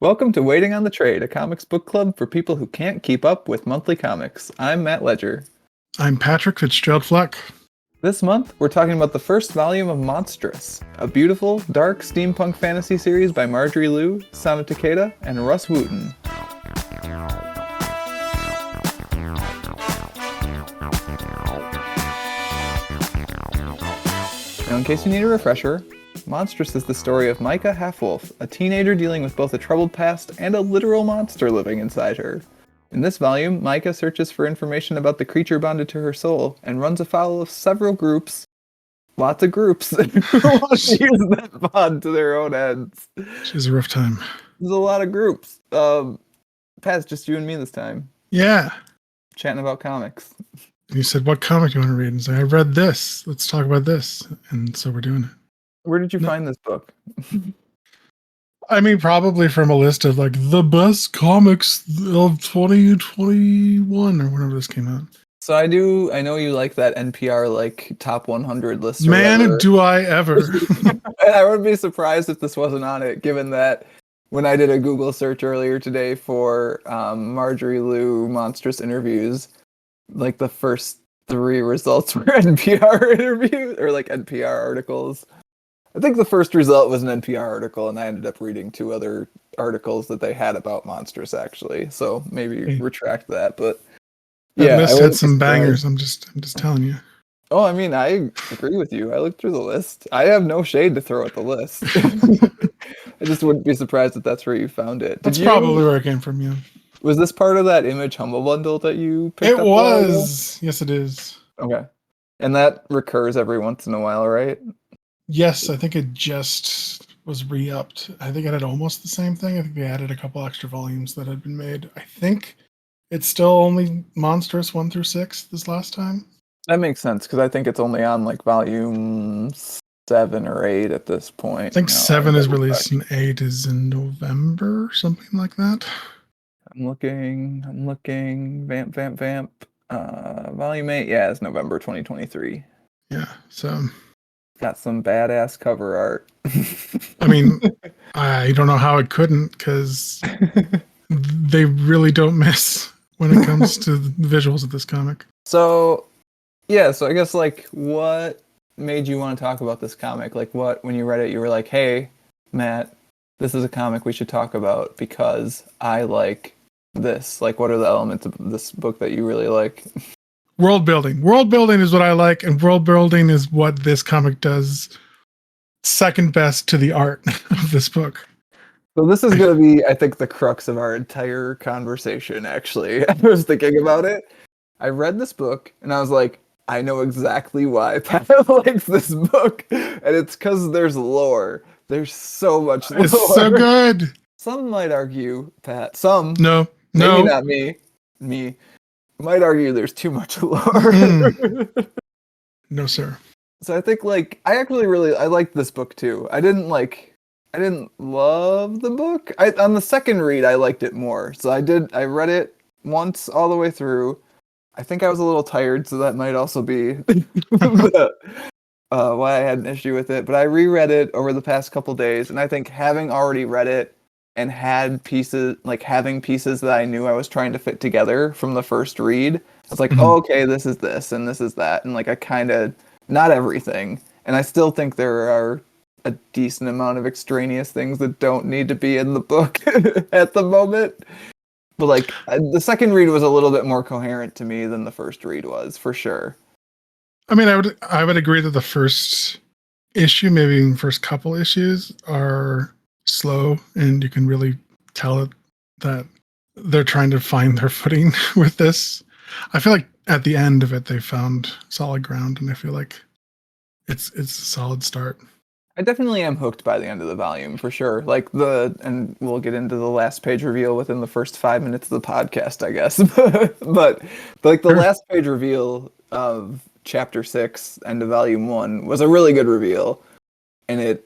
Welcome to Waiting on the Trade, a comics book club for people who can't keep up with monthly comics. I'm Matt Ledger. I'm Patrick Fitzgerald Fleck. This month, we're talking about the first volume of Monstress, a beautiful, dark steampunk fantasy series by Marjorie Liu, Sana Takeda, and Russ Wooten. Now, in case you need a refresher, Monstress is the story of Micah Halfwolf, a teenager dealing with both a troubled past and a literal monster living inside her. In this volume, Micah searches for information about the creature bonded to her soul and runs afoul of several groups, lots of groups, who want to use that bond to their own ends. She has a rough time. There's a lot of groups. Pat, just you and me this time. Yeah. Chatting about comics. And you said, what comic do you want to read? And say, I read this. Let's talk about this. And so we're doing it. Where did you find this book? I mean, probably from a list of like the best comics of 2021 or whenever this came out. So I know you like that NPR like top 100 list. Man, do I ever. I would be surprised if this wasn't on it, given that when I did a Google search earlier today for Marjorie Liu Monstress interviews, like the first 3 results were NPR interviews or like NPR articles. I think the first result was an NPR article, and I ended up reading 2 other articles that they had about Monstress, actually. So maybe retract that, but that list had some bangers. I'm just telling you. Oh, I mean, I agree with you. I looked through the list. I have no shade to throw at the list. I just wouldn't be surprised if that's where you found it. That's probably where it came from, yeah. Was this part of that Image Humble bundle that you picked up? It was. Yes, it is. Okay. And that recurs every once in a while, right? Yes, I think it just was re-upped. I think it had almost the same thing. I think they added a couple extra volumes that had been made. I think it's still only Monstress 1 through 6 this last time. That makes sense, because I think it's only on like volume 7 or 8 at this point. I think 7 is released and 8 is in November, something like that. I'm looking. Vamp. Volume 8, yeah, it's November 2023. Yeah, so... Got some badass cover art. I mean, I don't know how it couldn't, because they really don't miss when it comes to the visuals of this comic. So I guess, like, what made you want to talk about this comic? Like, what, when you read it, you were like, hey, Matt, this is a comic we should talk about because I like this. Like, what are the elements of this book that you really like? World building. World building is what I like, and world building is what this comic does second best to the art of this book. So this is going to be, I think, the crux of our entire conversation, actually. I was thinking about it. I read this book, and I was like, I know exactly why Pat likes this book, and it's because there's lore. There's so much lore. It's so good. Some might argue, Pat, maybe not me, might argue there's too much lore. No, sir. So I think, like, I liked this book too. I didn't love the book. On the second read, I liked it more. So I read it once all the way through. I think I was a little tired, so that might also be why I had an issue with it. But I reread it over the past couple days, and I think having already read it and had having pieces that I knew I was trying to fit together from the first read, I was like, oh, okay, this is this, and this is that, and like I kind of, not everything, and I still think there are a decent amount of extraneous things that don't need to be in the book at the moment. But like the second read was a little bit more coherent to me than the first read was, for sure. I mean, I would agree that the first issue, maybe even first couple issues, are slow, and you can really tell it that they're trying to find their footing with this. I feel like at the end of it, they found solid ground, and I feel like it's a solid start. I definitely am hooked by the end of the volume, for sure. Like and we'll get into the last page reveal within the first 5 minutes of the podcast, I guess. but like the last page reveal of chapter 6, end of volume 1, was a really good reveal, and it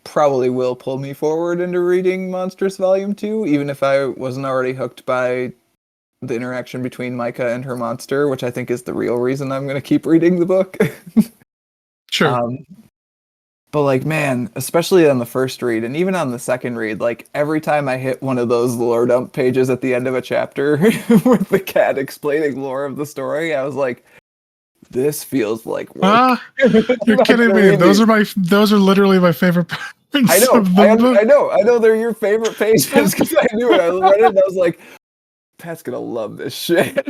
probably will pull me forward into reading Monstress Volume 2, even if I wasn't already hooked by the interaction between Micah and her monster, which I think is the real reason I'm going to keep reading the book. Sure. But like, man, especially on the first read and even on the second read, like every time I hit one of those lore dump pages at the end of a chapter with the cat explaining lore of the story, I was like, this feels like work. Ah, I'm you're not kidding gonna me. read these. Those are literally my favorite I parts know, of the book. I know they're your favorite pages because I knew it. I read it and I was like, Pat's gonna love this shit.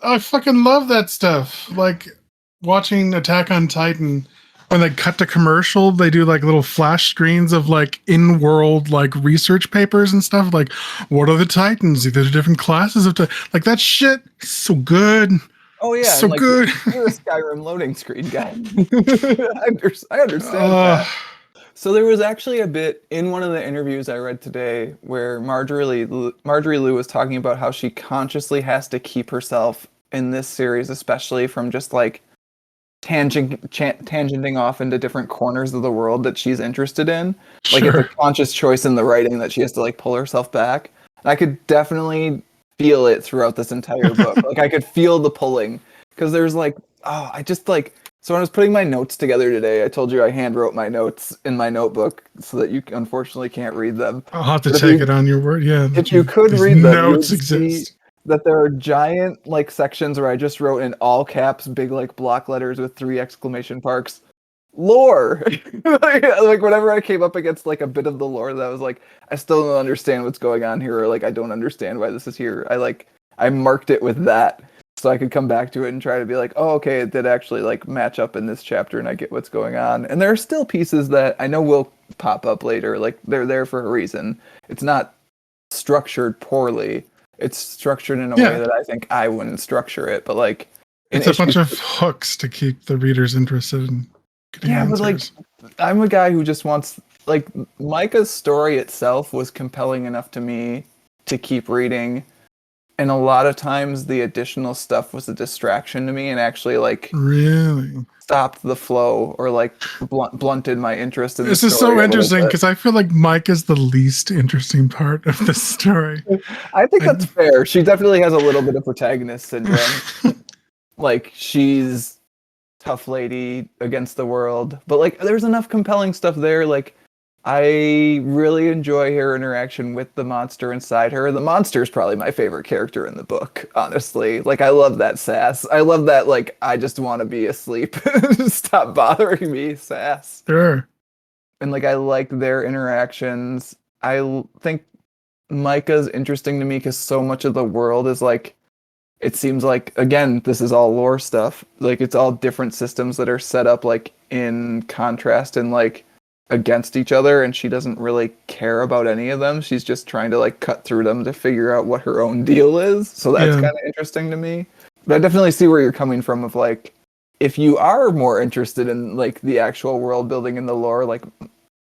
I fucking love that stuff. Like watching Attack on Titan, when they cut to commercial, they do like little flash screens of like in-world like research papers and stuff. Like, what are the Titans? They're different classes of like that shit. Is so good, Oh yeah, and so like good. you're a Skyrim loading screen guy. I understand Uh, that. So there was actually a bit in one of the interviews I read today where Marjorie Liu was talking about how she consciously has to keep herself in this series, especially from just like tangenting off into different corners of the world that she's interested in. Like it's a sure. conscious choice in the writing that she has to like pull herself back. And I could definitely feel it throughout this entire book. Like I could feel the pulling because there's like, oh, I just like, so when I was putting my notes together today, I told you I hand wrote my notes in my notebook so that you unfortunately can't read them. I'll have to But take it on your word. Yeah, if you could these read them, you notes would see exist. that there are giant like sections where I just wrote in all caps, big like block letters with 3 exclamation marks, lore. like whenever I came up against like a bit of the lore that I was like, I still don't understand what's going on here, or like I don't understand why this is here. I marked it with that so I could come back to it and try to be like, oh, okay, it did actually like match up in this chapter and I get what's going on. And there are still pieces that I know will pop up later, like they're there for a reason. It's not structured poorly. It's structured in a way Yeah, that I think I wouldn't structure it, but like in it's a bunch issues, of hooks to keep the readers interested in getting yeah, but like answers. I'm a guy who just wants like Micah's story itself was compelling enough to me to keep reading, and a lot of times the additional stuff was a distraction to me and actually like Really? stopped the flow or like blunted my interest in the This is so story a little interesting bit. because I feel like Mike is the least interesting part of the story. I think I, that's fair. She definitely has a little bit of protagonist syndrome. Like she's tough lady against the world, but like there's enough compelling stuff there. Like I really enjoy her interaction with the monster inside her. The monster is probably my favorite character in the book, honestly. Like I love that sass. I love that like I just want to be asleep. Stop bothering me, sass. sure. And like I like their interactions. Think Micah's interesting to me because so much of the world is like it seems like again this is all lore stuff, like it's all different systems that are set up like in contrast and like against each other, and she doesn't really care about any of them. She's just trying to like cut through them to figure out what her own deal is, so that's Yeah. kind of interesting to me. But I definitely see where you're coming from of like if you are more interested in like the actual world building and the lore, like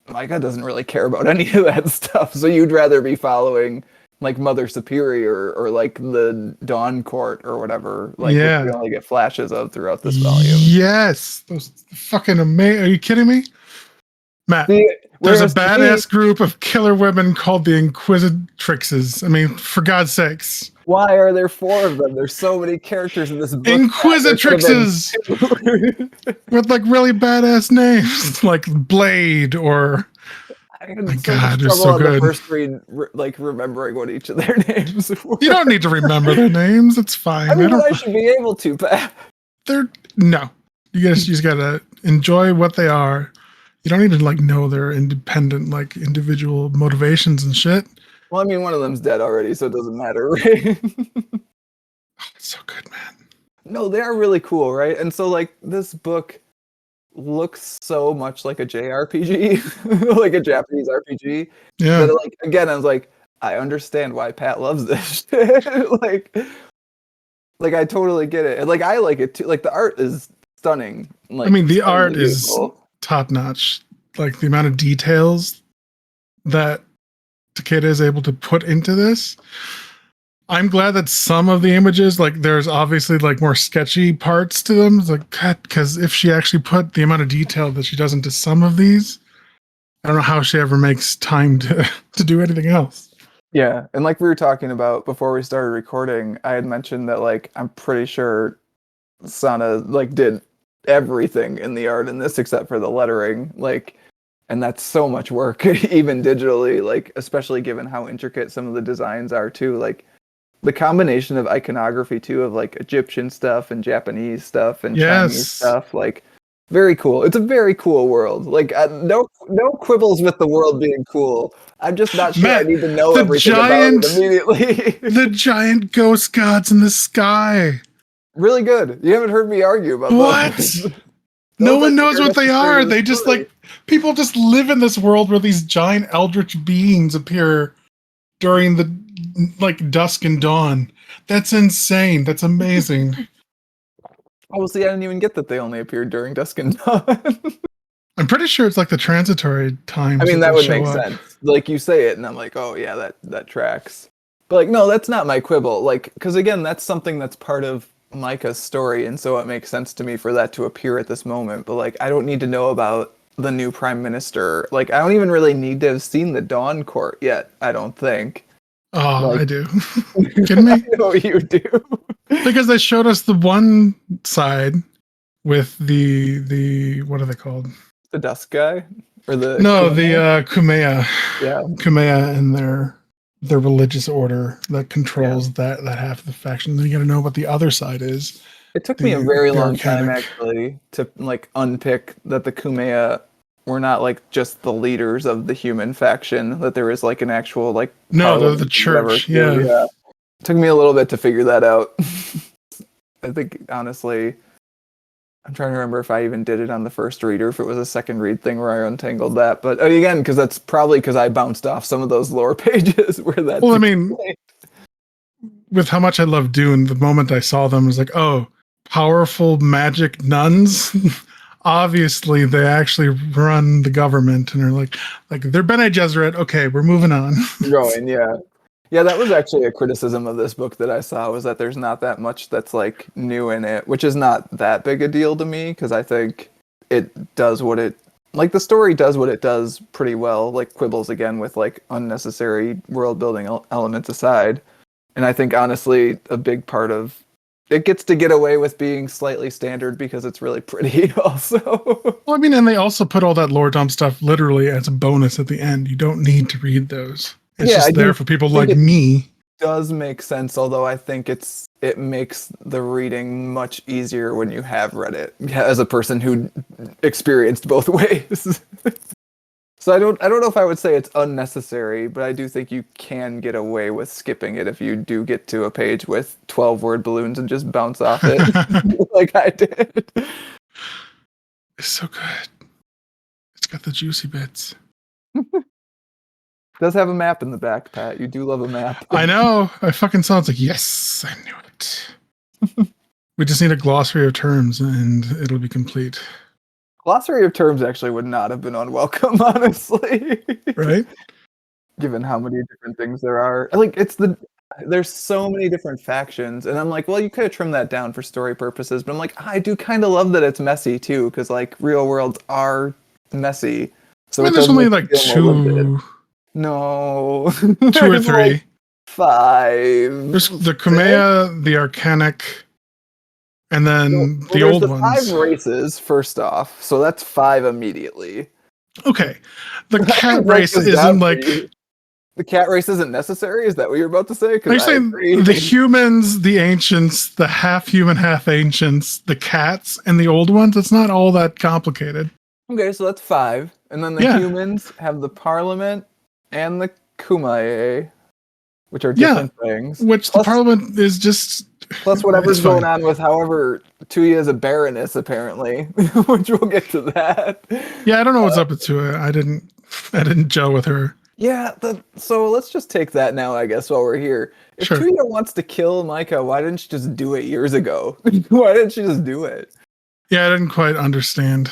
Micah doesn't really care about any of that stuff, so you'd rather be following like Mother Superior or like the Dawn Court or whatever, like which we Yeah. only get flashes of throughout this volume. Yes. Those fucking amazing. Are you kidding me? Matt, See, there's a whereas to me, badass group of killer women called the Inquisitrixes. I mean, for God's sakes. why are there 4 of them? There's so many characters in this book. Matt. There could have been Inquisitrixes 2. with like really badass names like Blade or I my had so much God, they're trouble so on the good. first read, like remembering what each of their names were. You don't need to remember their names. It's I fine. I mean, but don't. I should be able to, Pat. They're no. You just gotta enjoy what they are. You don't need to like know their independent, like individual motivations and shit. Well, I mean, one of them's dead already, so it doesn't matter, right? It's so good, man. No, they are really cool, right? And so, like, this book looks so much like a JRPG, like a Japanese RPG, Yeah. that, like, again, I was like, I understand why Pat loves this shit. Like, I totally get it. And, like, I like it too. Like, the art is stunning. I Like, mean, the art stunningly is beautiful. top notch. Like the amount of details that Takeda is able to put into this. I'm glad that some of the images, like there's obviously like more sketchy parts to them. It's like, because if she actually put the amount of detail that she does into some of these, I don't know how she ever makes time to, to do anything else. Yeah, and like we were talking about before we started recording, I had mentioned that, like, I'm pretty sure Sana, like, did everything in the art in this except for the lettering. Like, and that's so much work, even digitally. Like, especially given how intricate some of the designs are too. Like, the combination of iconography too, of like Egyptian stuff and Japanese stuff and Chinese stuff, like very cool. It's a very cool world. Like no quibbles with the world being cool. I'm just not sure I Matt, need to know the everything giant, about it immediately. the giant ghost gods in the sky. Really good. You haven't heard me argue about What? those. No Those I one think knows are what they necessary are. to the They just story. like people just live in this world where these giant eldritch beings appear during the like dusk and dawn. That's insane. That's amazing. Oh, see, I didn't even get that they only appeared during dusk and dawn. I'm pretty sure it's like the transitory times I mean, that that they would show make up. sense. Like you say it, and I'm like, oh yeah, that tracks. But like, no, that's not my quibble. Like, because again, that's something that's part of Micah's story, and so it makes sense to me for that to appear at this moment. But like, I don't need to know about the new prime minister. Like, I don't even really need to have seen the Dawn Court yet. I don't think. Oh, Like, I do. Kidding I me? know you do. Because they showed us the one side with the what are they called? The Dusk guy or the No, the Kumano? Yeah, Kumeya and their religious order that yeah. controls that half of the faction. Then you got to know what the other side is. It took me a The very long time arcanic. actually to like unpick that the Kumeya were not like just the leaders of the human faction, that there was like an actual like No, they're the parliament or whatever church. too. Yeah. Yeah. It took me a little bit to figure that out. I think honestly, I'm trying to remember if I even did it on the first read or if it was a second read thing where I untangled that. But again, because that's probably because I bounced off some of those lore pages where that's Well, I mean, explained. with how much I love Dune, the moment I saw them, I was like, oh, powerful magic nuns. Obviously, they actually run the government, and are like they're Bene Gesserit. Okay, we're moving on. Going, yeah. Yeah, that was actually a criticism of this book that I saw, was that there's not that much that's like new in it, which is not that big a deal to me because I think it does what it like the story does what it does pretty well, like quibbles again with like unnecessary world building elements aside. And I think honestly a big part of it gets to get away with being slightly standard because it's really pretty also. Well, I mean, and they also put all that lore dump stuff literally as a bonus at the end. You don't need to read those. It's Yeah, I just there do for people think like it me. does make sense, although I think it makes the reading much easier when you have read it as a person who experienced both ways. So I don't know if I would say it's unnecessary, but I do think you can get away with skipping it if you do get to a page with 12-word balloons and just bounce off it like I did. It's so good. It's got the juicy bits. It does have a map in the back, Pat. You do love a map. I know. I fucking saw it. It's like, yes, I knew it. We just need a glossary of terms and it'll be complete. Glossary of terms actually would not have been unwelcome, honestly. Right? Given how many different things there are. Like there's so many different factions, and I'm like, well, you could have trimmed that down for story purposes, but I'm like, I do kind of love that it's messy too, because like real worlds are messy. So I mean, it there's does only make like it feel more limited. two No. 2 or There's 3. like 5. There's the Kumeya, the Arcanic, and then Well, the there's old the ones. 5 races first off, so that's 5 immediately. Okay. The I cat can break race this isn't down for like. you. The cat race isn't necessary? Is that what you're about to say? Are you Because I saying agree. the humans, the ancients, the half human, half ancients, the cats, and the old ones? It's not all that complicated. Okay, so that's 5. And then the Yeah. humans have the parliament and the Kumae, which are Yeah. different things. Which the parliament is just. Plus whatever's It's fine. going on with however Tuya is a baroness, apparently. Which we'll get to that. Yeah, I don't know what's up with Tua. I didn't gel with her. Yeah, so let's just take that now, I guess, while we're here. If Sure. Tuya wants to kill Micah, why didn't she just do it years ago? Why didn't she just do it? Yeah, I didn't quite understand.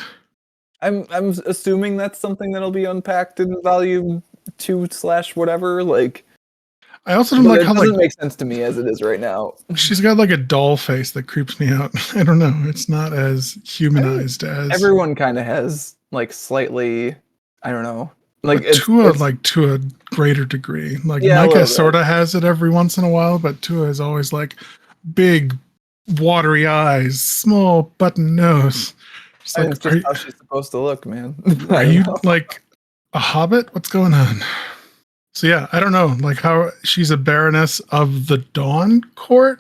I'm assuming that's something that'll be unpacked in volume 2/whatever. Like, I also don't but like it how doesn't like make sense to me as it is right now. she's got like a doll face that creeps me out. I don't know. It's not as humanized as Everyone kind of has like slightly, I don't know, like to a greater degree. Like Yeah, a little Micah bit. sort of has it every once in a while, but Tua is always like big, watery eyes, small button nose. It's And like, it's just how she's supposed to look, man. are you like a hobbit? What's going on? So yeah, I don't know, like how she's a baroness of the Dawn Court.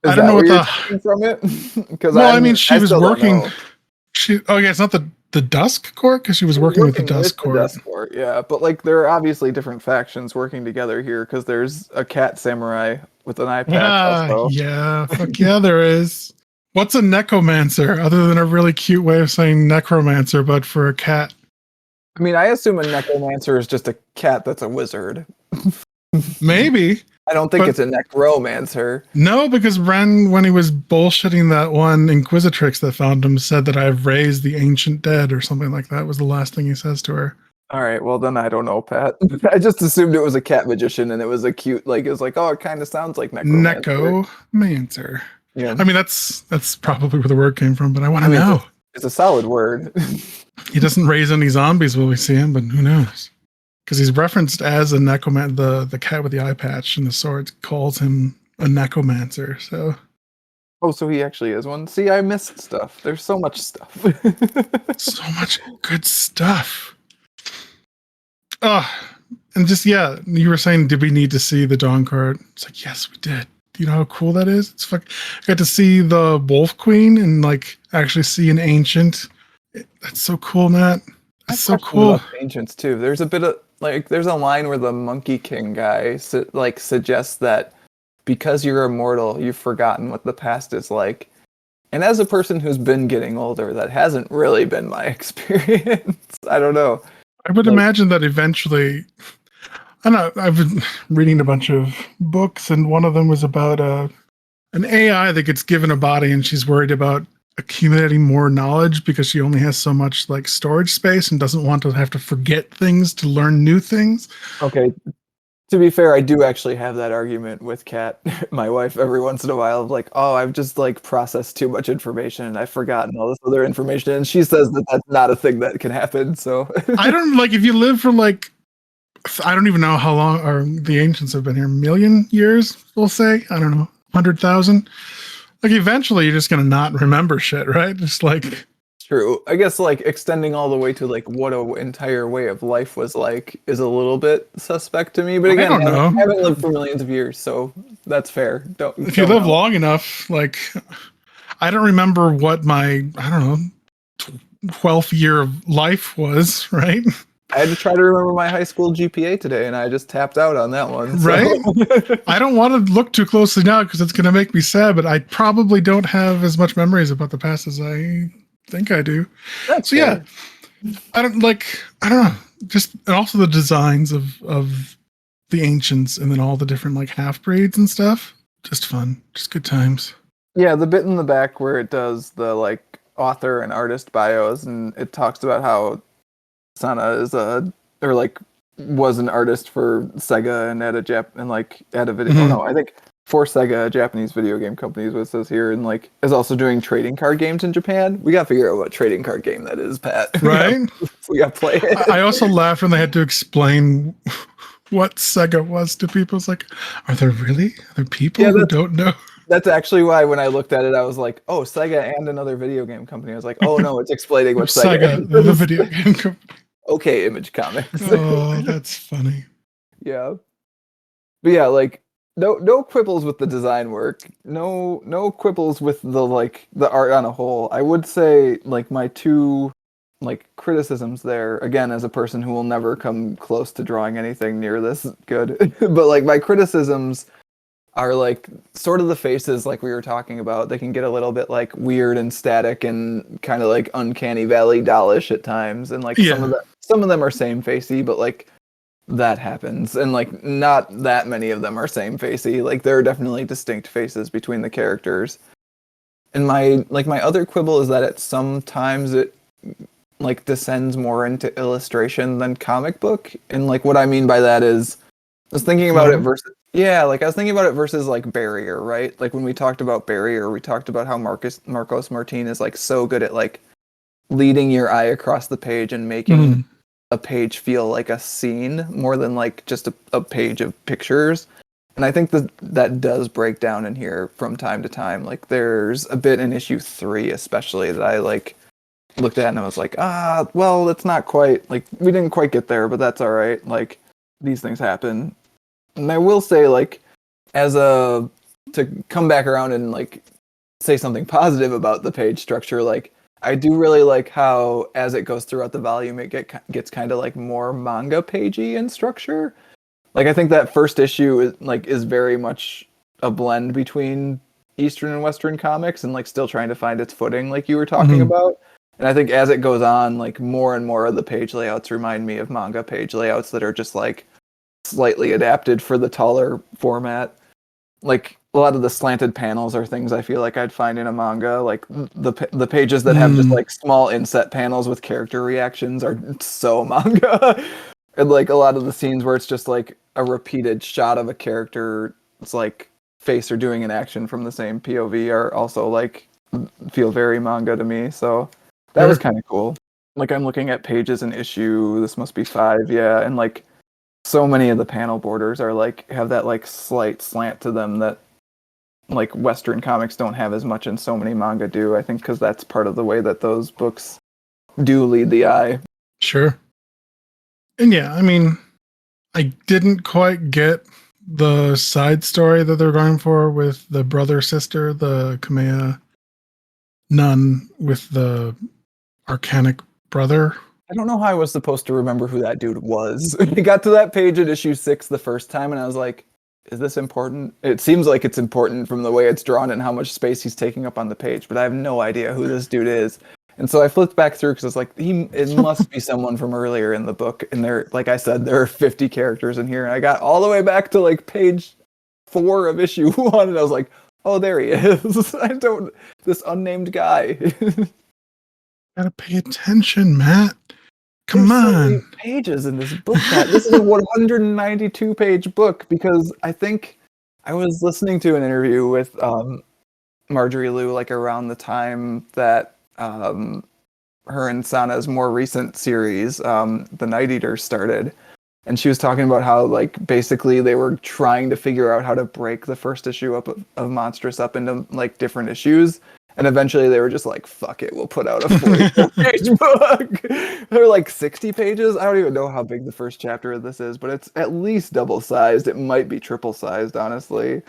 Is I don't that know what what you're the. taking from it? Because Well, I mean, she I was still don't working. know. Oh yeah, it's not the Dusk Court because she was She was working with the working with Dusk the Court. Dust Court, yeah, but like there are obviously different factions working together here because there's a cat samurai with an eye patch also. Yeah, fuck yeah, there is. What's a necromancer other than a really cute way of saying necromancer, but for a cat? I mean, I assume a necromancer is just a cat that's a wizard. Maybe, I don't think but it's a necromancer. no, because Ren, when he was bullshitting that one Inquisitrix that found him, said that I've raised the ancient dead or something like that was the last thing he says to her. All right, well then I don't know, Pat. I just assumed it was a cat magician and it was a cute, like it was like, oh, it kind of sounds like necromancer. Necromancer. Yeah, I mean, that's probably where the word came from, but I want I to mean know. it's a solid word. He doesn't raise any zombies when we see him, but who knows? Because he's referenced as a necromancer. The cat with the eye patch and the sword calls him a necromancer. So Oh, so he actually is one. See, I missed stuff. There's so much stuff. so much good stuff. Oh, and just yeah, you were saying, did we need to see the Dawn card? It's like, yes, we did. Do you know how cool that is? It's fuck. I got to see the Wolf Queen and like actually see an ancient. That's so cool, Matt. I That's have so questions cool. about the ancients too. There's a bit of like there's a line where the Monkey King guy suggests that because you're immortal, you've forgotten what the past is like. And as a person who's been getting older, that hasn't really been my experience. I don't know. I would Like, imagine that eventually. I don't know. I've been reading a bunch of books, and one of them was about an AI that gets given a body, and she's worried about accumulating more knowledge because she only has so much like storage space and doesn't want to have to forget things to learn new things. okay, to be fair, I do actually have that argument with Kat, my wife, every once in a while of like, oh, I've just like processed too much information and I've forgotten all this other information. And she says that that's not a thing that can happen. So I don't like if you live for like I don't even know how long or the ancients have been here. Million years, we'll say. I don't know, 100,000. Like eventually, you're just gonna not remember shit, right? Just like true. I guess like extending all the way to like what a entire way of life was like is a little bit suspect to me. But I again, don't know. haven't lived for millions of years, so that's fair. If you live long enough, like I don't remember what my I don't know 12th year of life was, right? I had to try to remember my high school GPA today, and I just tapped out on that one. So. Right? I don't want to look too closely now because it's going to make me sad, but I probably don't have as much memories about the past as I think I do. That's so fair. Yeah, I don't know. Just and also the designs of the ancients and then all the different like half breeds and stuff. Just fun, just good times. Yeah, the bit in the back where it does the like author and artist bios, and it talks about how Sana is or like was an artist for Sega and at a video. Mhm. Oh no, I think for Sega, a Japanese video game company is what it says here, and like is also doing trading card games in Japan. We gotta figure out what trading card game that is, Pat. Right? we gotta play it. I also laughed when they had to explain what Sega was to people. It's like, are there people Yeah, who don't know? that's actually why when I looked at it, I was like, oh, Sega and another video game company. I was like, oh no, it's explaining what Sega, Sega the is. video game company. Okay, Image Comics. Oh, that's funny. Yeah. But yeah, like no quibbles with the design work. No quibbles with the art on a whole. I would say like my two like criticisms there, again, as a person who will never come close to drawing anything near this good. But like my criticisms are like sort of the faces like we were talking about. They can get a little bit like weird and static and kind of like uncanny valley dollish at times. And like Yeah. some of them are same facey, but like that happens. And like not that many of them are same facey. Like there are definitely distinct faces between the characters. And my other quibble is that at sometimes it like descends more into illustration than comic book. And like what I mean by that is I was thinking about it versus like Barrier, right? Like when we talked about Barrier, we talked about how Marcos Martin is like so good at like leading your eye across the page and making a page feel like a scene more than like just a page of pictures. And I think that does break down in here from time to time. Like there's a bit in issue 3 especially that I like looked at it and I was like, well, it's not quite like we didn't quite get there, but that's all right. Like these things happen. And I will say, like, as a to come back around and like say something positive about the page structure, like I do really like how as it goes throughout the volume, it gets kind of like more manga pagey in structure. Like I think that first issue is very much a blend between Eastern and Western comics and like still trying to find its footing, like you were talking about. And I think as it goes on, like more and more of the page layouts remind me of manga page layouts that are just like slightly adapted for the taller format. Like a lot of the slanted panels are things I feel like I'd find in a manga. Like the pages that have just like small inset panels with character reactions are so manga. And like a lot of the scenes where it's just like a repeated shot of a character, it's like face or doing an action from the same POV are also like feel very manga to me. So that was kind of cool. Like I'm looking at pages in issue, this must be 5, yeah, and like so many of the panel borders are like have that like slight slant to them that like Western comics don't have as much and so many manga do. I think because that's part of the way that those books do lead the eye. Sure. And yeah, I mean, I didn't quite get the side story that they're going for with the brother sister, the Kamea nun with the arcanic brother. I don't know how I was supposed to remember who that dude was. We got to that page at issue 6 the first time, and I was like, is this important? It seems like it's important from the way it's drawn and how much space he's taking up on the page, but I have no idea who this dude is. And so I flipped back through because it's like, it must be someone from earlier in the book. And there, like I said, there are 50 characters in here. And I got all the way back to like page 4 of issue 1, and I was like, oh, there he is. This unnamed guy. Gotta pay attention, Matt. Come There's on. so many pages in this book, Matt. This is a 192 page book because I think I was listening to an interview with Marjorie Liu like around the time that her and Sana's more recent series, The Night Eater, started. And she was talking about how like basically they were trying to figure out how to break the first issue up of Monstress up into like different issues. And eventually they were just like, fuck it, we'll put out a 44-page book. They're like 60 pages. I don't even know how big the first chapter of this is, but it's at least double-sized. It might be triple-sized, honestly.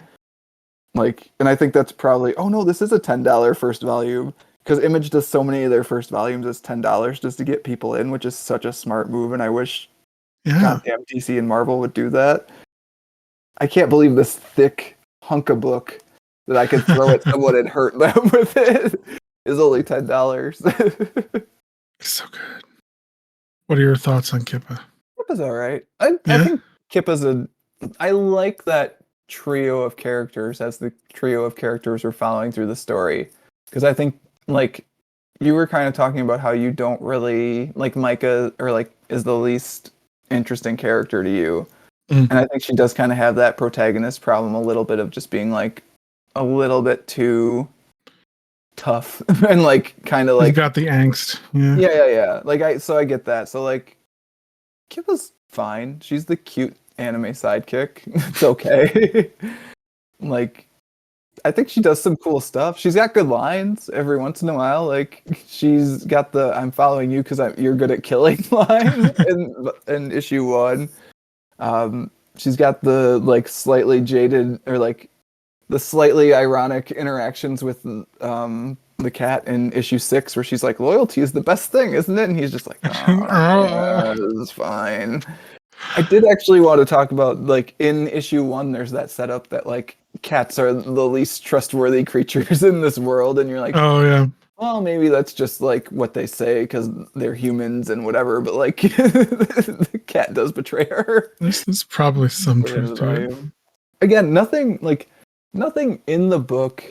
Like, and I think that's probably... Oh, no, this is a $10 first volume. Because Image does so many of their first volumes as $10 just to get people in, which is such a smart move, and I wish goddamn DC and Marvel would do that. I can't believe this thick hunk of book that I could throw at someone and hurt them with it is only $10. It's so good. What are your thoughts on Kippa? Kippa's alright. I think Kippa's I like that trio of characters as the trio of characters we're following through the story. Because I think, like, you were kind of talking about how you don't really, like, Micah, or, like, is the least interesting character to you. And I think she does kind of have that protagonist problem a little bit of just being, like, a little bit too tough and like kind of like you got the angst. Yeah. Like I get that. So like Kippa's fine. She's the cute anime sidekick. It's okay. Like I think she does some cool stuff. She's got good lines every once in a while. Like she's got the "I'm following you because you're good at killing" line in issue 1. She's got the like slightly jaded or like the slightly ironic interactions with the cat in issue 6 where she's like, loyalty is the best thing, isn't it? And he's just like, yeah, this is fine. I did actually want to talk about, like, in issue 1, there's that setup that, like, cats are the least trustworthy creatures in this world. And you're like, oh, yeah. Well, maybe that's just, like, what they say because they're humans and whatever. But, like, the cat does betray her. There's probably some truth to it. Again, nothing in the book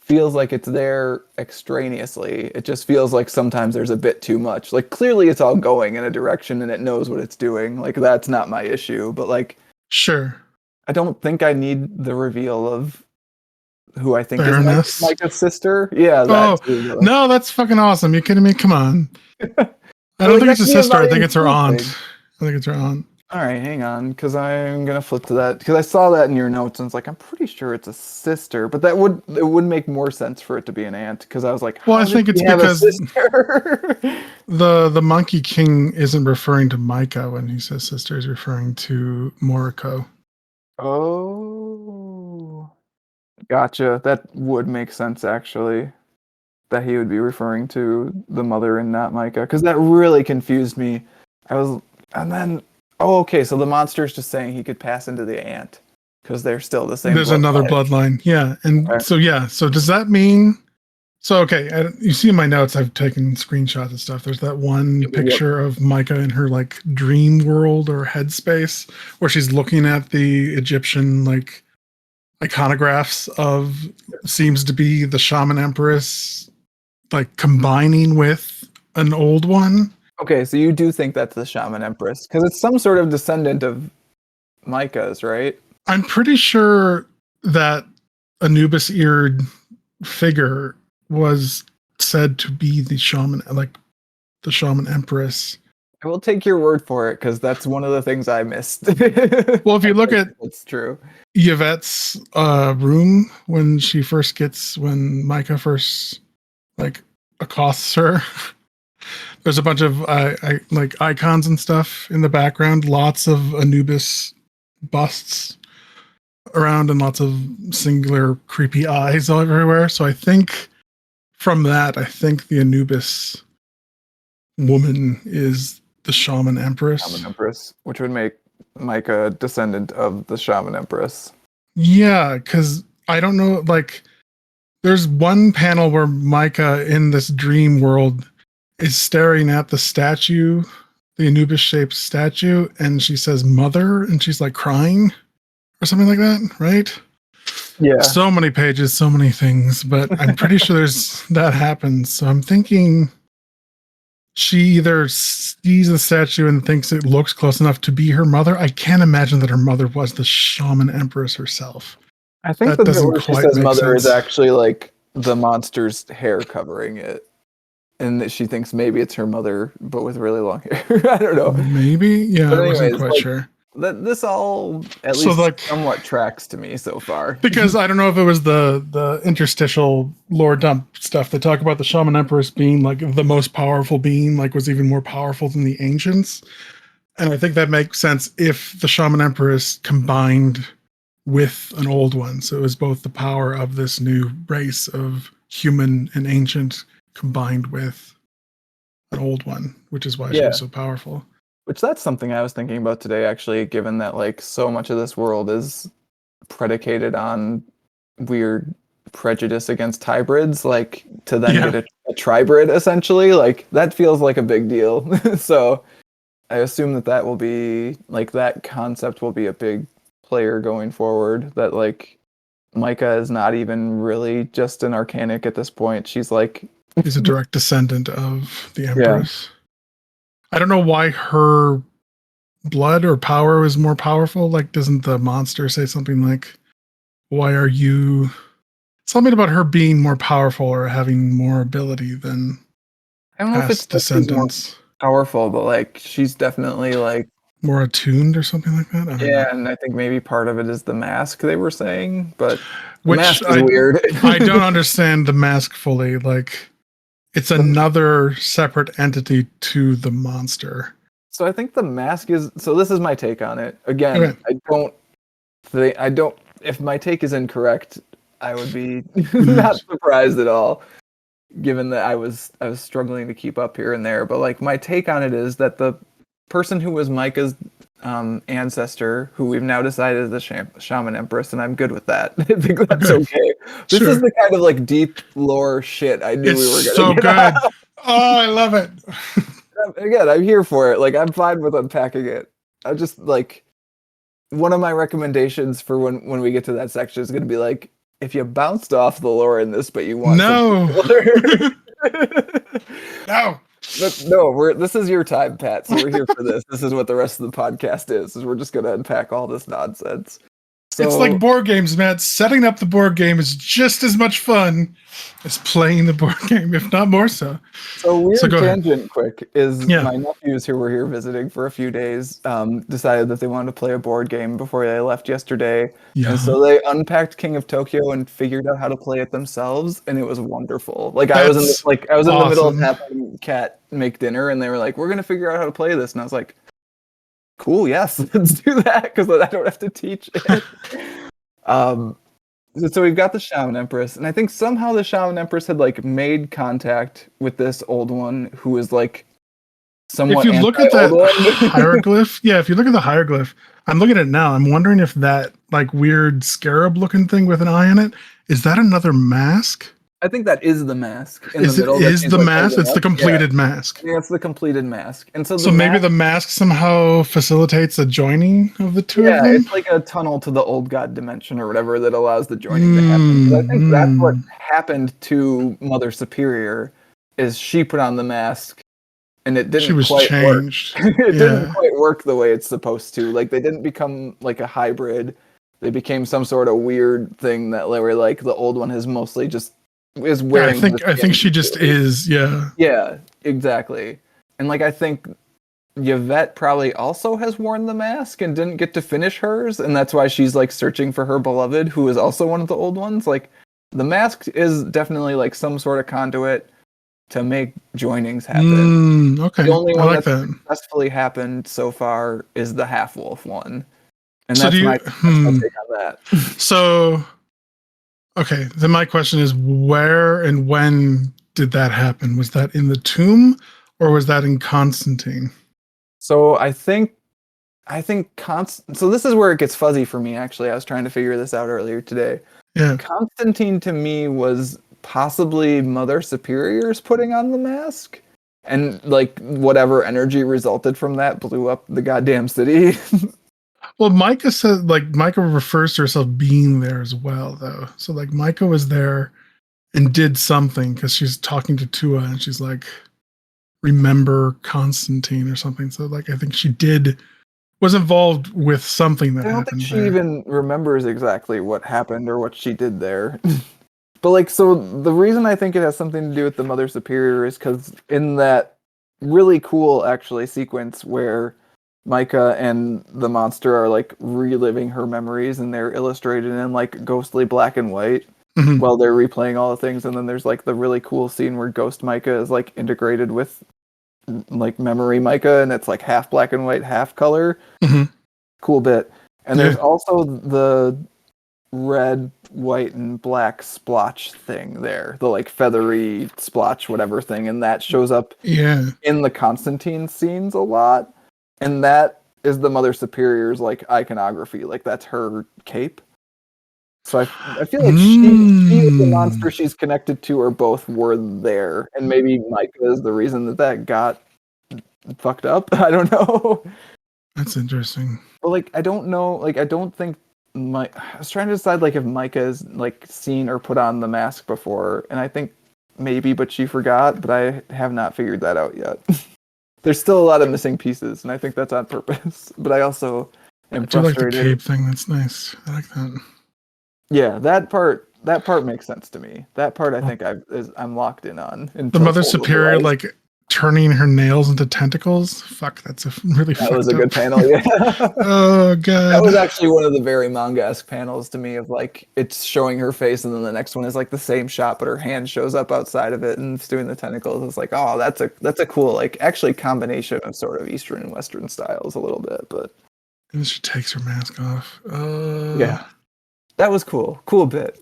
feels like it's there extraneously. It just feels like sometimes there's a bit too much. Like clearly it's all going in a direction and it knows what it's doing. Like that's not my issue, but like sure. I don't think I need the reveal of who I think is Micah's sister. Yeah. No, that's fucking awesome. You kidding me? Come on. I don't think it's a sister. I think it's her aunt. I think it's her aunt. All right, hang on, because I'm gonna flip to that because I saw that in your notes and it's like I'm pretty sure it's a sister, but it would make more sense for it to be an aunt because I was like, Well, I how did think it's she have a because sister? the Monkey King isn't referring to Micah when he says sister. He's referring to Moriko. Oh, gotcha. That would make sense actually. That he would be referring to the mother and not Micah, because that really confused me. I was, and then, oh, okay, so the monster's just saying he could pass into the ant because they're still the same There's another bloodline. bloodline. Yeah. And Okay. so, yeah. So does that mean, so, okay. You see in my notes, I've taken screenshots and stuff. There's that one Yep. picture of Micah in her like dream world or headspace where she's looking at the Egyptian like iconographs of seems to be the shaman empress like combining with an old one. Okay, so you do think that's the shaman empress because it's some sort of descendant of Micah's, right? I'm pretty sure that Anubis eared figure was said to be the shaman, like the shaman empress. I will take your word for it because that's one of the things I missed. Well, if you look at it's true. Yvette's room when when Micah first like accosts her, there's a bunch of like icons and stuff in the background, lots of Anubis busts around and lots of singular creepy eyes all everywhere. So I think from that, I think the Anubis woman is the shaman empress. Shaman empress, which would make Micah a descendant of the shaman empress. Yeah, because I don't know, like there's one panel where Micah in this dream world is staring at the statue, the Anubis shaped statue, and she says mother, and she's like crying or something like that, right? Yeah. So many pages, so many things, but I'm pretty sure there's that happens. So I'm thinking she either sees the statue and thinks it looks close enough to be her mother. I can't imagine that her mother was the shaman empress herself. I think That the bit doesn't where she quite says make mother is sense. actually like the monster's hair covering it. And that she thinks maybe it's her mother, but with really long hair. I don't know. Maybe, yeah, But I wasn't anyways, quite like sure. this all at So least like somewhat tracks to me so far. because I don't know if it was the interstitial lore dump stuff. They talk about the shaman empress being like the most powerful being, like was even more powerful than the ancients. And I think that makes sense if the shaman empress combined with an old one. So it was both the power of this new race of human and ancient combined with an old one, which is why she Yeah. was so powerful. Which that's something I was thinking about today, actually, given that like so much of this world is predicated on weird prejudice against hybrids, like to then Yeah. get a tribrid essentially, like that feels like a big deal. So I assume that that will be like that concept will be a big player going forward. That like Micah is not even really just an arcanic at this point. She's like She's a direct descendant of the yeah. empress. I don't know why her blood or power was more powerful. Like, doesn't the monster say something like, why are you something about her being more powerful or having more ability than I don't know if it's past that she's more descendants? powerful, but like she's definitely like More attuned or something like that? I don't know. yeah, and I think maybe part of it is the mask they were saying, but the Which mask is weird. I don't understand the mask fully. Like, it's another separate entity to the monster. So I think the mask is so this is my take on it. Again, Okay. I don't if my take is incorrect, I would be not surprised at all given that I was struggling to keep up here and there, but like my take on it is that the person who was Micah's ancestor, who we've now decided is the shaman empress, and I'm good with that. I think that's okay. This is the kind of like deep lore shit I knew we were It's gonna so get good. out. Oh, I love it. Again, I'm here for it. Like I'm fine with unpacking it. I just like one of my recommendations for when we get to that section is going to be like if you bounced off the lore in this, but you want No. No. But no, this is your time, Pat. So we're here for this. This is what the rest of the podcast is we're just going to unpack all this nonsense. It's like board games, Matt. Setting up the board game is just as much fun as playing the board game, if not more so. So weird go ahead. tangent quick is Yeah. my nephews who were here visiting for a few days decided that they wanted to play a board game before they left yesterday. Yeah. And so they unpacked King of Tokyo and figured out how to play it themselves, and it was wonderful. Like I was in That's the middle of awesome. having Kat make dinner, and they were like, "We're gonna figure out how to play this," and I was like, "Cool, yes, let's do that," because I don't have to teach it. So we've got the Shaman Empress, and I think somehow the Shaman Empress had like made contact with this old one who is like somewhat. If you look at that anti-old one. hieroglyph, if you look at the hieroglyph, I'm looking at it now. I'm wondering if that like weird scarab-looking thing with an eye on it is that another mask? I think that is the mask in Is the it middle. that is she's, the like, mask? holding It's the up. completed mask. Yeah, it's the completed mask, and so So maybe the mask somehow facilitates the joining of the two of them. it's like a tunnel to the old god dimension or whatever that allows the joining to happen. But I think that's what happened to Mother Superior, is she put on the mask, and it didn't She was quite changed. work. It didn't quite work the way it's supposed to. Like they didn't become like a hybrid. They became some sort of weird thing that were like the old one is mostly just is wearing. I think she just is. Yeah. Yeah, exactly. And like I think Yvette probably also has worn the mask and didn't get to finish hers, and that's why she's like searching for her beloved, who is also one of the old ones. Like the mask is definitely like some sort of conduit to make joinings happen. Okay. The only I one like that's that. successfully happened so far is the half wolf one. And So that's do you, my personal take on that. So, okay. Then my question is, where and when did that happen? Was that in the tomb, or was that in Constantine? So I think so this is where it gets fuzzy for me, actually. I was trying to figure this out earlier today. Yeah. Constantine to me was possibly Mother Superior's putting on the mask, and like whatever energy resulted from that blew up the goddamn city. Well, Micah said, like, Micah refers to herself being there as well, though. So, like, Micah was there and did something because she's talking to Tua and she's like, remember Constantine or something. So, like, I think she was involved with something that I don't happened think she there. even remembers exactly what happened or what she did there. But like, so the reason I think it has something to do with the Mother Superior is because in that really cool actually sequence where Micah and the monster are like reliving her memories, and they're illustrated in like ghostly black and white Mhm. while they're replaying all the things, and then there's like the really cool scene where Ghost Micah is like integrated with like memory Micah, and it's like half black and white, half color. Mhm. Cool bit. And there's Yeah. also the red, white, and black splotch thing there, the like feathery splotch whatever thing, and that shows up Yeah. in the Constantine scenes a lot, and that is the Mother Superior's like iconography, like that's her cape. So I feel like she is the monster she's connected to, or both were there, and maybe Micah is the reason that got fucked up. I don't know. That's interesting. But like I don't know, like I don't think I was trying to decide like if Micah has like seen or put on the mask before, and I think maybe, but she forgot, but I have not figured that out yet. There's still a lot of missing pieces, and I think that's on purpose. But I also am I do like the frustrated. cape thing. That's nice. I like that. Yeah, that part makes sense to me. That part I think I'm locked in on. The Mother Superior, like, turning her nails into tentacles. Fuck, that's a really that was a good panel. Yeah. Oh god, that was actually one of the very manga-esque panels to me, of like it's showing her face, and then the next one is like the same shot, but her hand shows up outside of it and it's doing the tentacles. It's like, oh, that's a cool, like, actually combination of sort of Eastern and Western styles a little bit. But and she takes her mask off. yeah, that was cool bit.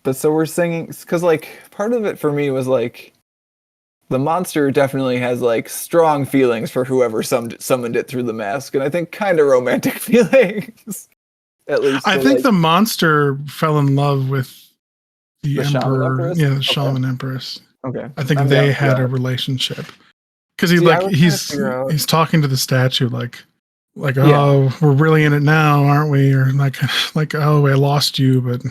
But so we're singing, because like part of it for me was like the monster definitely has like strong feelings for whoever summoned it through the mask, and I think kind of romantic feelings. At least I think the monster fell in love with the emperor. Yeah, the shaman empress. Okay, I think they had a relationship because he's talking to the statue like oh, we're really in it now, aren't we? Or like oh, I lost you, but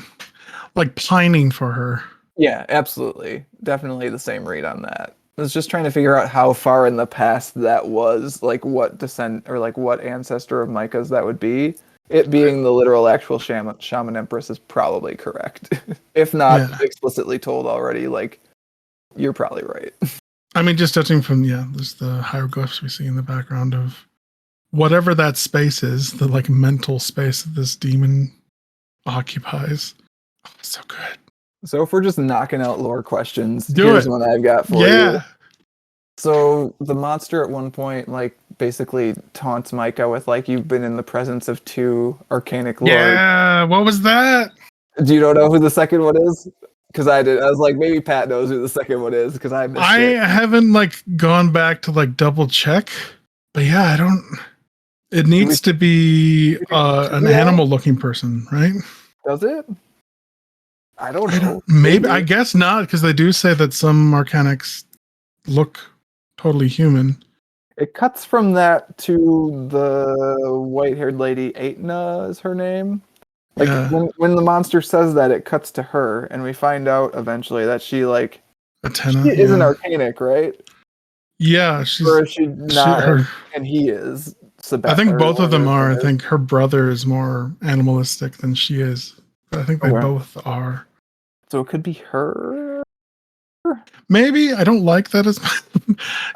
like pining for her. Yeah, absolutely. Definitely the same read on that. I was just trying to figure out how far in the past that was, like what descent or like what ancestor of Micah's that would be. it being the literal actual shaman empress is probably correct. If not explicitly told already, like, you're probably right. I mean, just judging from, there's the hieroglyphs we see in the background of whatever that space is, the like mental space that this demon occupies. Oh, so good. So if we're just knocking out lore questions, Here's one I've got for you. So the monster at one point, like, basically taunts Micah with, like, you've been in the presence of 2 arcanic lords. Yeah, what was that? Do you know who the second one is? Because I did. I was like, maybe Pat knows who the second one is because I missed it. I haven't like gone back to like double check, but yeah, I don't. It needs to be an animal looking person, right? Does it? I don't know. Maybe I guess not, because they do say that some arcanics look totally human. It cuts from that to the white-haired lady. Aetna is her name. Like, when the monster says that, it cuts to her, and we find out eventually that she like Atena, she is an arcanic, right? Yeah, or is she not? And he is. I think both of them are. I think her brother is more animalistic than she is. But I think they both are. So it could be her. Maybe. I don't like that as much.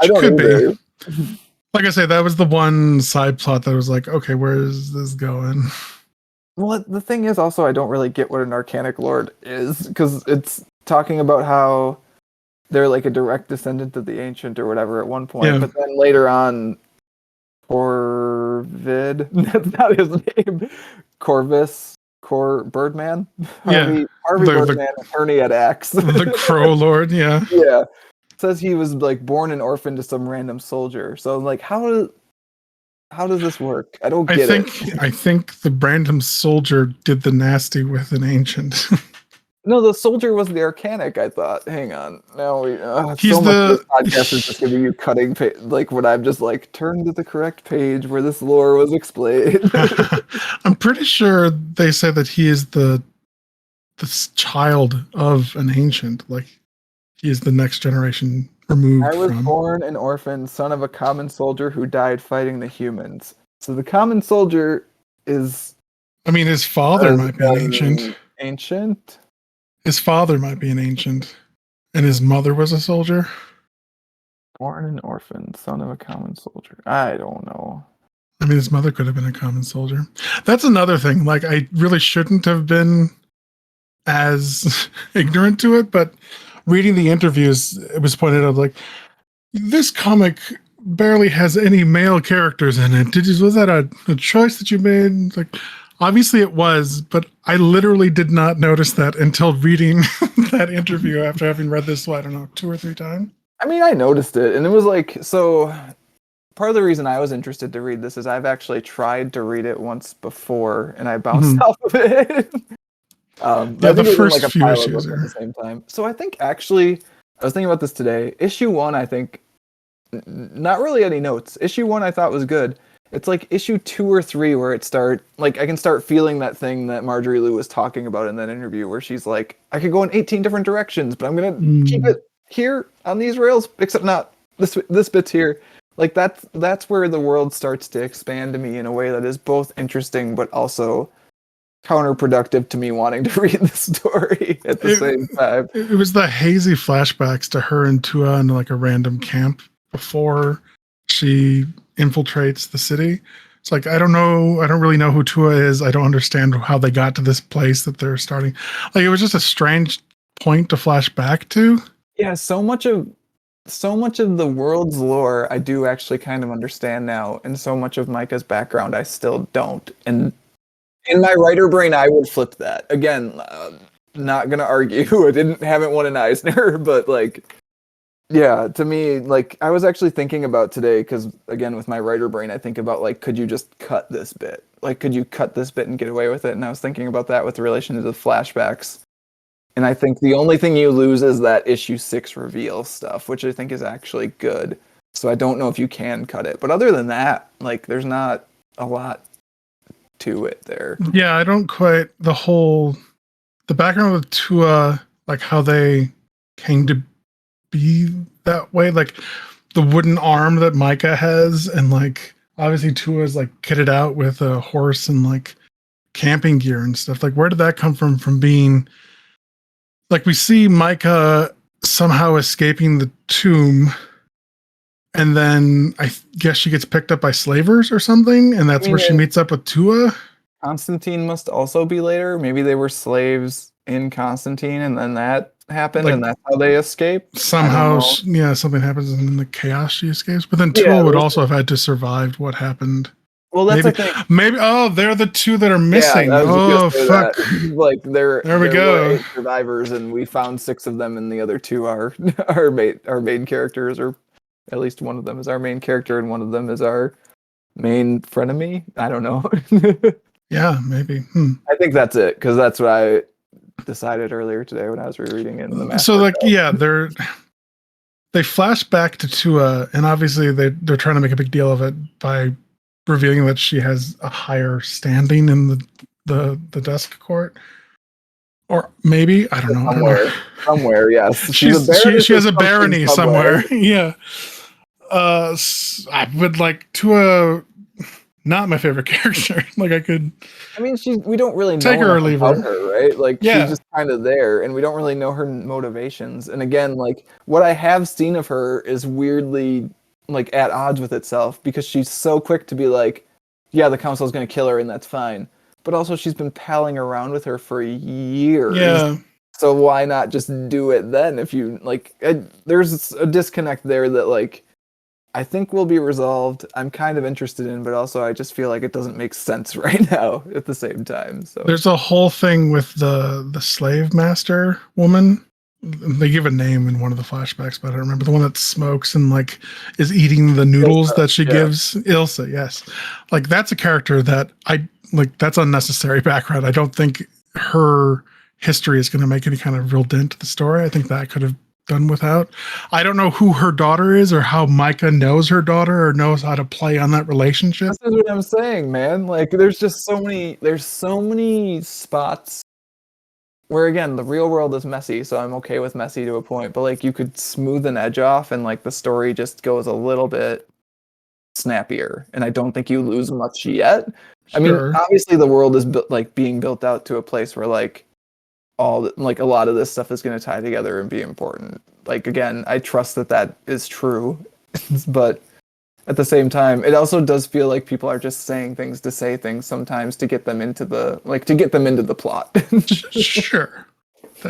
I don't could either. Be. Like I say, that was the one side plot that was like, okay, where is this going? Well, the thing is also I don't really get what an arcanic lord is, because it's talking about how they're like a direct descendant of the ancient or whatever at one point, but then later on, Corvid, that's not his name, Corvus, Birdman, Harvey Birdman, attorney at Axe, the Crow Lord, yeah, says he was like born an orphan to some random soldier. So like, how does this work? I don't get it. I think the random soldier did the nasty with an ancient. No, the soldier was the arcanic, I thought. Hang on. Now he's so much of this podcast is just going to be you cutting, like, when I'm just like, turn to the correct page where this lore was explained. I'm pretty sure they said that he is the child of an ancient. Like, he is the next generation removed from. I was born an orphan, son of a common soldier who died fighting the humans. So the common soldier is... I mean, his father might be an ancient. Ancient? His father might be an ancient. And his mother was a soldier? Born an orphan, son of a common soldier. I don't know. I mean, his mother could have been a common soldier. That's another thing. Like, I really shouldn't have been as ignorant to it, but reading the interviews, it was pointed out, like, this comic barely has any male characters in it. Was that a choice that you made? Like, obviously it was, but I literally did not notice that until reading that interview after having read this, I don't know, 2 or 3 times. I mean, I noticed it, and it was like, so part of the reason I was interested to read this is I've actually tried to read it once before, and I bounced off of it. The first like few issues at the same time. So I think actually, I was thinking about this today. Issue 1, I think, not really any notes. Issue 1 I thought was good. It's like issue 2 or 3 where I can start feeling that thing that Marjorie Liu was talking about in that interview, where she's like, I could go in 18 different directions, but I'm gonna keep it here on these rails, except not this bit's here. Like, that's where the world starts to expand to me in a way that is both interesting but also counterproductive to me wanting to read the story at the same time. It was the hazy flashbacks to her and Tua in like a random camp before she infiltrates the city. It's like, I don't really know who Tua is. I don't understand how they got to this place that they're starting. Like, it was just a strange point to flash back to. Yeah, so much of the world's lore I do actually kind of understand now, and so much of Micah's background I still don't. And in my writer brain, I would flip that. Again, not gonna argue. I haven't won an Eisner, but like, yeah, to me, like, I was actually thinking about today, because again, with my writer brain, I think about, like, could you just cut this bit? Like, could you cut this bit and get away with it? And I was thinking about that with relation to the flashbacks. And I think the only thing you lose is that issue 6 reveal stuff, which I think is actually good. So I don't know if you can cut it. But other than that, like, there's not a lot to it there. Yeah, I don't quite... The background of Tua, like, how they came to be that way, like the wooden arm that Micah has, and like obviously Tua's like kitted out with a horse and like camping gear and stuff. Like, where did that come from? From being like, we see Micah somehow escaping the tomb, and then I guess she gets picked up by slavers or something, and that's where she meets up with Tua. Constantine must also be later. Maybe they were slaves in Constantine, and then that happened, Like, and that's how they escaped. Somehow, yeah, something happens in the chaos she escapes. But then Tua would also have had to survive what happened. Well, that's maybe, the thing. Maybe, oh, they're the two that are missing. Yeah, oh, fuck. Like, there we go. Were 8 survivors, and we found 6 of them, and the other 2 are our main characters, or at least one of them is our main character, and one of them is our main frenemy. I don't know. Yeah, maybe. I think that's it, because that's what I decided earlier today when I was rereading it in the master. So, like, yeah, they flash back to Tua, and obviously they're trying to make a big deal of it by revealing that she has a higher standing in the dusk court. Or maybe, I don't know. Somewhere, yes. She has a barony somewhere. Yeah. I would like Tua, not my favorite character. Like, I mean, we don't really know take her or leave about her, right? Like, yeah. She's just kind of there, and we don't really know her motivations. And again, like, what I have seen of her is weirdly, like, at odds with itself, because she's so quick to be like, yeah, the council's going to kill her, and that's fine. But also, she's been palling around with her for years. Yeah. So why not just do it then? If you, like, there's a disconnect there that, like, I think will be resolved. I'm kind of interested in, but also I just feel like it doesn't make sense right now at the same time. So there's a whole thing with the slave master woman. They give a name in one of the flashbacks, but I don't remember the one that smokes and like is eating the noodles that she gives. Ilsa, yes. Like, that's a character that that's unnecessary background. I don't think her history is going to make any kind of real dent to the story. I think that could have done without. I don't know who her daughter is or how Micah knows her daughter or knows how to play on that relationship. This is what I'm saying, man. Like, there's so many spots where, again, the real world is messy, so I'm okay with messy to a point, but like, you could smooth an edge off and like the story just goes a little bit snappier, and I don't think you lose much yet. Sure. I mean, obviously the world is being built out to a place where like a lot of this stuff is going to tie together and be important. Like, again, I trust that is true, but at the same time, it also does feel like people are just saying things to say things sometimes to get them into the plot. Sure.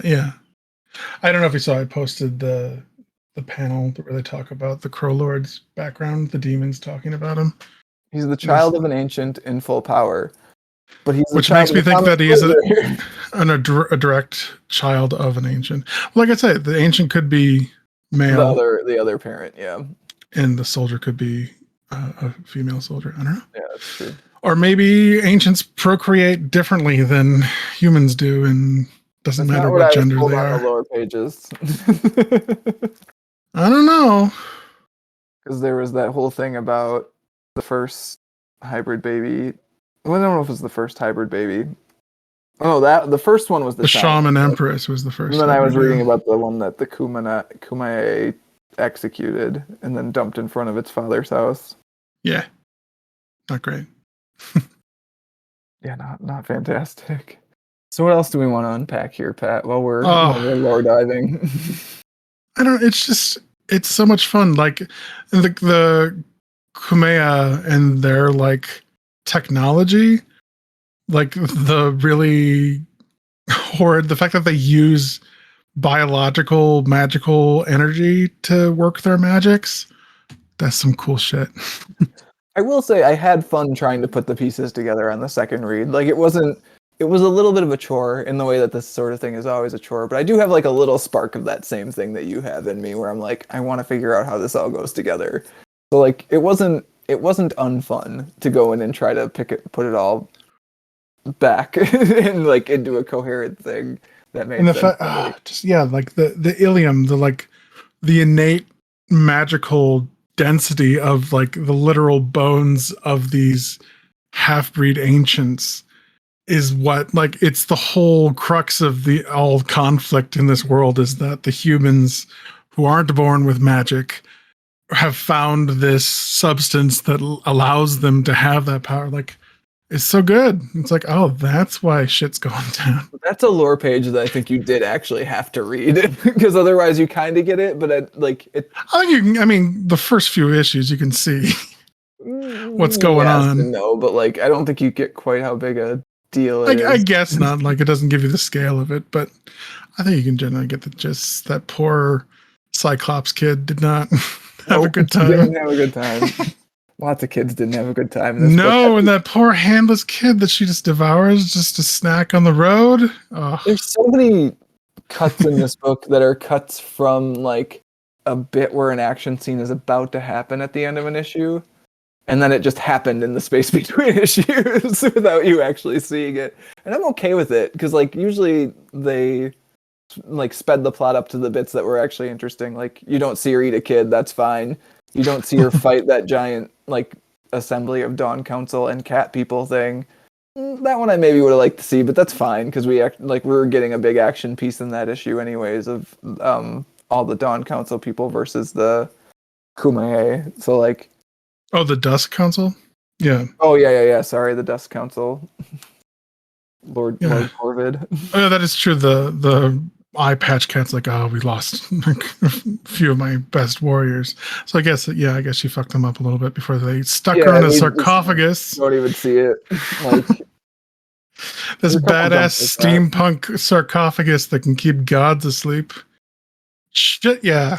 Yeah. I don't know if you saw, I posted the panel where they talk about the Crow Lord's background, the demons talking about him. He's the child of an ancient in full power. But which makes me think that he's a direct child of an ancient. Like I said, the ancient could be male. The other parent, yeah. And the soldier could be a female soldier. I don't know. Yeah, that's true. Or maybe ancients procreate differently than humans do, and doesn't matter what gender they are. On the lower pages. I don't know. Because there was that whole thing about the first hybrid baby. Well, I don't know if it was the first hybrid baby. Oh, the first one was the Shaman Empress was the first. And then I was reading about the one that the Kumeyaay executed and then dumped in front of its father's house. Yeah, not great. Yeah, not fantastic. So what else do we want to unpack here, Pat? While we're lore diving. I don't. It's so much fun. Like the Kumeyaay and their like technology, like the really horrid, the fact that they use biological magical energy to work their magics, that's some cool shit. I will say I had fun trying to put the pieces together on the second read. Like, it was a little bit of a chore in the way that this sort of thing is always a chore, but I do have like a little spark of that same thing that you have in me where I'm like, I want to figure out how this all goes together. So like, it wasn't unfun to go in and try to put it all back and like into a coherent thing that made sense. Like the ilium, the innate magical density of like the literal bones of these half-breed ancients is what, like, it's the whole crux of all conflict in this world, is that the humans who aren't born with magic have found this substance that allows them to have that power. Like, it's so good. It's like, oh, that's why shit's going down. That's a lore page that I think you did actually have to read because otherwise you kind of get it, but it. I think you can. I mean, the first few issues you can see what's going Yes on. and no, but like I don't think you get quite how big a deal it I is. guess not. Like, it doesn't give you the scale of it, but I think you can generally get the gist. That poor Cyclops kid did not have a good time. Didn't have a good time. Lots of kids didn't have a good time in this book. No, and that poor handless kid that she just devours just a snack on the road. Oh. There's so many cuts in this book that are cuts from like a bit where an action scene is about to happen at the end of an issue, and then it just happened in the space between issues without you actually seeing it. And I'm okay with it because like usually they like sped the plot up to the bits that were actually interesting. Like you don't see her eat a kid, that's fine. You don't see her fight that giant like assembly of Dawn Council and cat people thing. That one I maybe would have liked to see, but that's fine because we were getting a big action piece in that issue anyways of all the Dawn Council people versus the Kumehae. So like, oh, the Dusk Council. Yeah. Oh yeah. Sorry, the Dusk Council. Lord Corvid. Oh, yeah, that is true. The eye patch cat's like, oh, we lost a few of my best warriors. So I guess she fucked them up a little bit before they stuck her in a sarcophagus. Don't even see it. Like this badass steampunk sarcophagus that can keep gods asleep. Shit, yeah.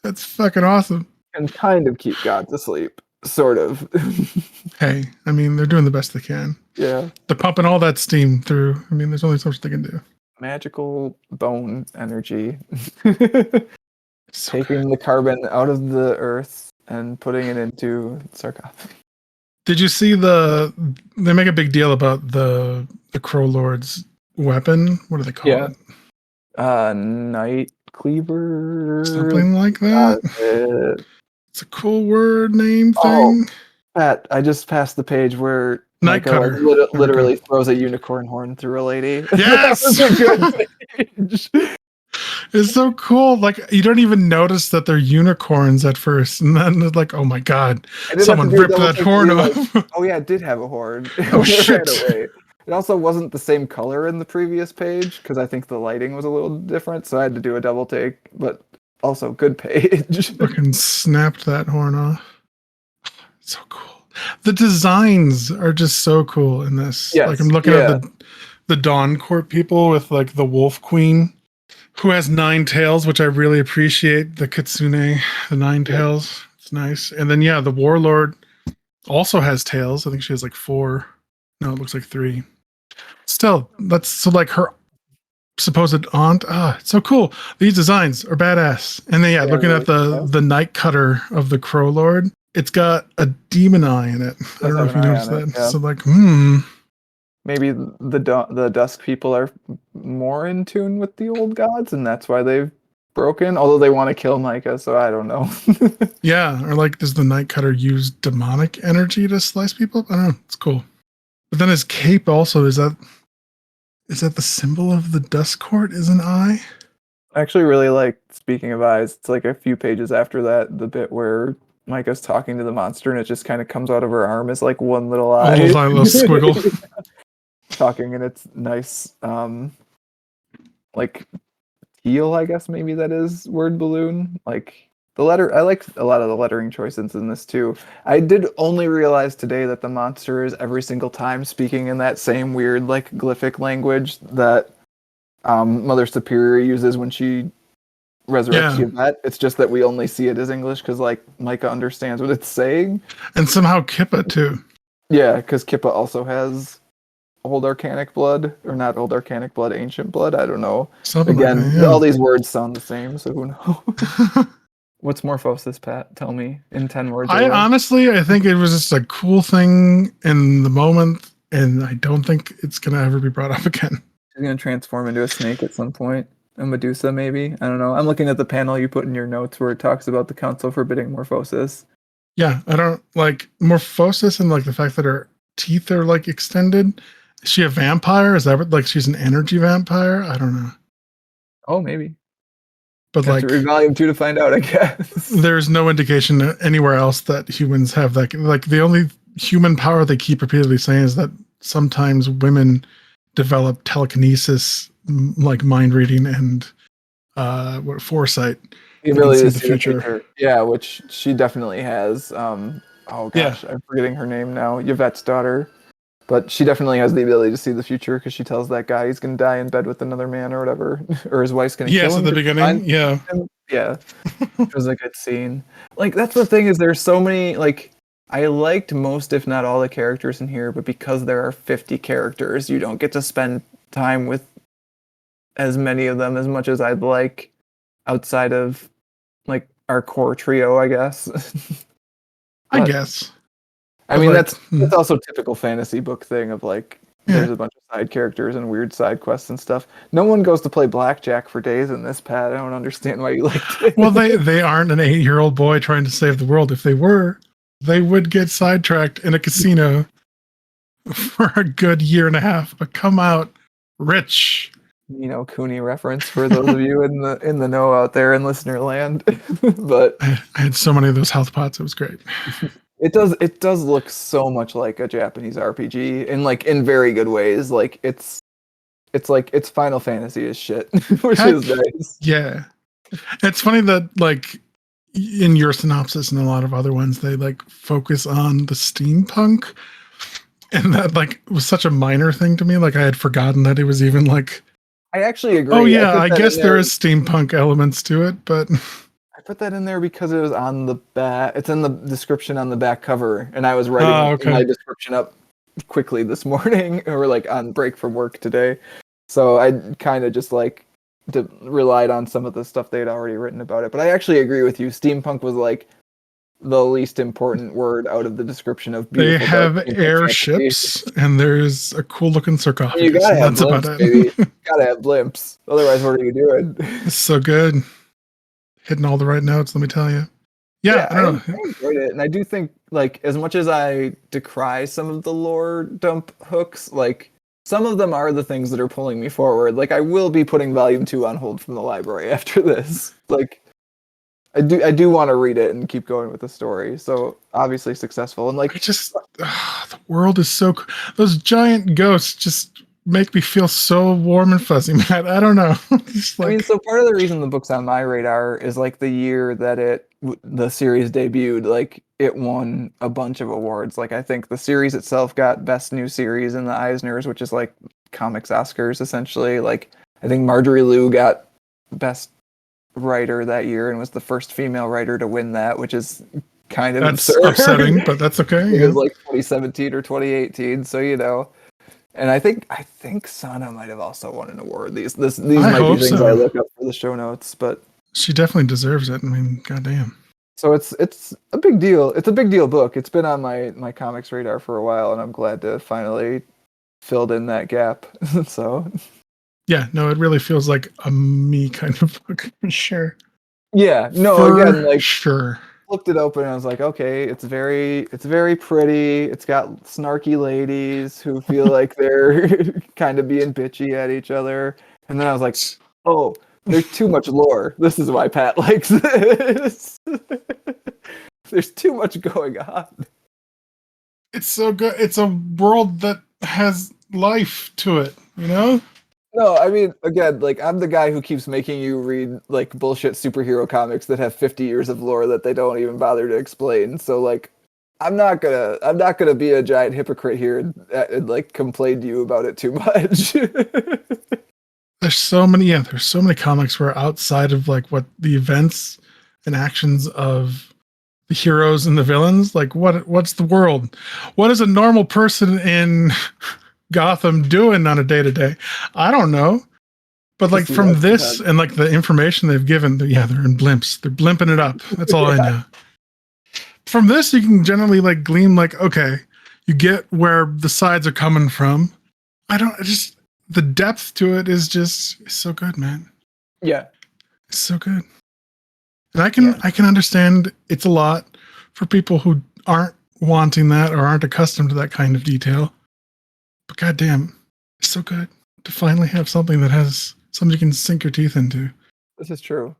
That's fucking awesome. And kind of keep gods asleep. Sort of. Hey, I mean, they're doing the best they can. Yeah. They're pumping all that steam through. I mean, there's only so much they can do. Magical bone energy. So taking good. the carbon out of the earth and putting it into sarcophagus. Did you see they make a big deal about the Crow Lord's weapon? What do they call it? Night Cleaver. Something like that. It's a cool word name thing. Pat, I just passed the page where Night Cutter literally throws a unicorn horn through a lady. Yes! That was a good page. It's so cool. Like, you don't even notice that they're unicorns at first. And then it's like, oh my God, someone ripped that horn off. Oh yeah, it did have a horn. Oh shit. It also wasn't the same color in the previous page because I think the lighting was a little different. So I had to do a double take, but also good page. Fucking snapped that horn off. So cool. The designs are just so cool in this. Yes, like I'm looking at the Dawn Court people with like the Wolf Queen who has 9 tails, which I really appreciate. The Kitsune, the 9 tails. It's nice. And then the Warlord also has tails. I think she has like 4. No, it looks like 3. Still, that's so like her supposed aunt. It's so cool. These designs are badass. And then looking at the Night Cutter of the Crow Lord, it's got a demon eye in it. I don't know if you noticed that. Yeah. So like, maybe the Dusk people are more in tune with the old gods, and that's why they've broken. Although they want to kill Micah, so I don't know. Yeah, or like, does the Night Cutter use demonic energy to slice people up? I don't know. It's cool. But then his cape also is that the symbol of the Dusk Court? Is an eye? I actually really like. Speaking of eyes, it's like a few pages after that, the bit where Micah's talking to the monster, and it just kind of comes out of her arm as like one little eye, a little squiggle. Talking, and it's nice, like teal, I guess maybe that is word balloon. Like the letter, I like a lot of the lettering choices in this too. I did only realize today that the monster is every single time speaking in that same weird like glyphic language that Mother Superior uses when she resurrects Yvette. It's just that we only see it as English because like Micah understands what it's saying, and somehow Kippa too. Yeah, because Kippa also has old arcanic blood, or not old arcanic blood, ancient blood. I don't know. Something Again, like that, all these words sound the same, so who knows? What's Morphosis, Pat? Tell me in 10 words. Honestly, I think it was just a cool thing in the moment, and I don't think it's gonna ever be brought up again. She's gonna transform into a snake at some point. A Medusa, maybe. I don't know. I'm looking at the panel you put in your notes where it talks about the council forbidding Morphosis. Yeah, I don't like Morphosis, and like the fact that her teeth are like extended. Is she a vampire? Is that like she's an energy vampire? I don't know. Oh, maybe. But Have like, to read volume 2 to find out, I guess. there's no indication anywhere else that humans have that. Like, the only human power they keep repeatedly saying is that sometimes women develop telekinesis, like mind reading and what foresight. The They can ability see to the see the future. future. Yeah, which she definitely has. Oh Yeah. gosh, I'm forgetting her name now. Yvette's daughter. But she definitely has the ability to see the future because she tells that guy he's gonna die in bed with another man or whatever, or his wife's gonna kill Yes, at him the to find beginning. Yeah. him. Yeah, it was a good scene. Like that's the thing is there's so many like I liked most if not all the characters in here, but because there are 50 characters, you don't get to spend time with as many of them as much as I'd like outside of like our core trio, I guess. I But guess. I But mean like, that's also typical fantasy book thing of like yeah. there's a bunch of side characters and weird side quests and stuff. No one goes to play blackjack for days in this, Pat. I don't understand why you liked it. Well, they aren't an 8-year-old boy trying to save the world. If they were, they would get sidetracked in a casino for a good year and a half, but come out rich. Cooney reference for those of you in the know out there in listener land. But I had so many of those health pots. It was great. it does look so much like a Japanese RPG in very good ways. Like it's Final Fantasy as shit, which Heck, is nice. yeah. It's funny that like in your synopsis and a lot of other ones, they like focus on the steampunk, and that like was such a minor thing to me. Like I had forgotten that it was even like, I actually agree. oh yeah, put I that guess in there there. is steampunk elements to it, but I put that in there because it was on the back. It's in the description on the back cover, and I was oh, writing my okay. description up quickly this morning, or like on break from work today. So I kind of just like relied on some of the stuff they'd already written about it. But I actually agree with you. Steampunk was like the least important word out of the description of They beautiful dark have steampunk fantasy. airships, and there's a cool looking You sarcophagus, gotta and have that's about blimps, baby. it. Gotta have blimps. Otherwise, what are you doing? It's so good. Hitting all the right notes, let me tell you. Yeah, Yeah, I I don't know. enjoyed it, and I do think like as much as I decry some of the lore dump hooks, like some of them are the things that are pulling me forward. Like I will be putting Volume 2 on hold from the library after this. Like I do want to read it and keep going with the story. So obviously successful and I like just, the world is so, those giant ghosts just make me feel so warm and fuzzy, man. I don't know. Just I mean, like, so part of the reason the book's on my radar is like the year that the series debuted, like it won a bunch of awards. Like I think the series itself got best new series in the Eisners, which is like comics Oscars essentially. Like I think Marjorie Liu got best writer that year and was the first female writer to win that, which is kind of that's absurd. upsetting, but that's okay. It Yeah. was like 2017 or 2018, so and I think Sana might have also won an award. These I might be hope things I so. look up for the show notes, but She definitely deserves it. I mean, goddamn. so it's a big deal. It's a big deal book. It's been on my comics radar for a while, and I'm glad to finally filled in that gap. So Yeah, no, it really feels like a me kind of book for sure. yeah, no, For again, like sure. looked it open and I was like, okay, it's very pretty. It's got snarky ladies who feel like they're kind of being bitchy at each other. And then I was like, oh, there's too much lore. This is why Pat likes this. There's too much going on. It's so good. It's a world that has life to it, you know? No, I mean, again, like I'm the guy who keeps making you read like bullshit superhero comics that have 50 years of lore that they don't even bother to explain. So like I'm not gonna be a giant hypocrite here and like complain to you about it too much. There's so many comics where outside of like what the events and actions of the heroes and the villains, like what's the world? What is a normal person in Gotham doing on a day to day? I don't know. But like See from that this sometimes. and like the information they've given, yeah, they're in blimps. They're blimping it up. That's all I Yeah. know. From this, you can generally like glean like, okay, you get where the sides are coming from. Just the depth to it is just so good, man. Yeah. It's so good. And Yeah. I can understand it's a lot for people who aren't wanting that or aren't accustomed to that kind of detail. But goddamn, it's so good to finally have something that has something you can sink your teeth into. This is true.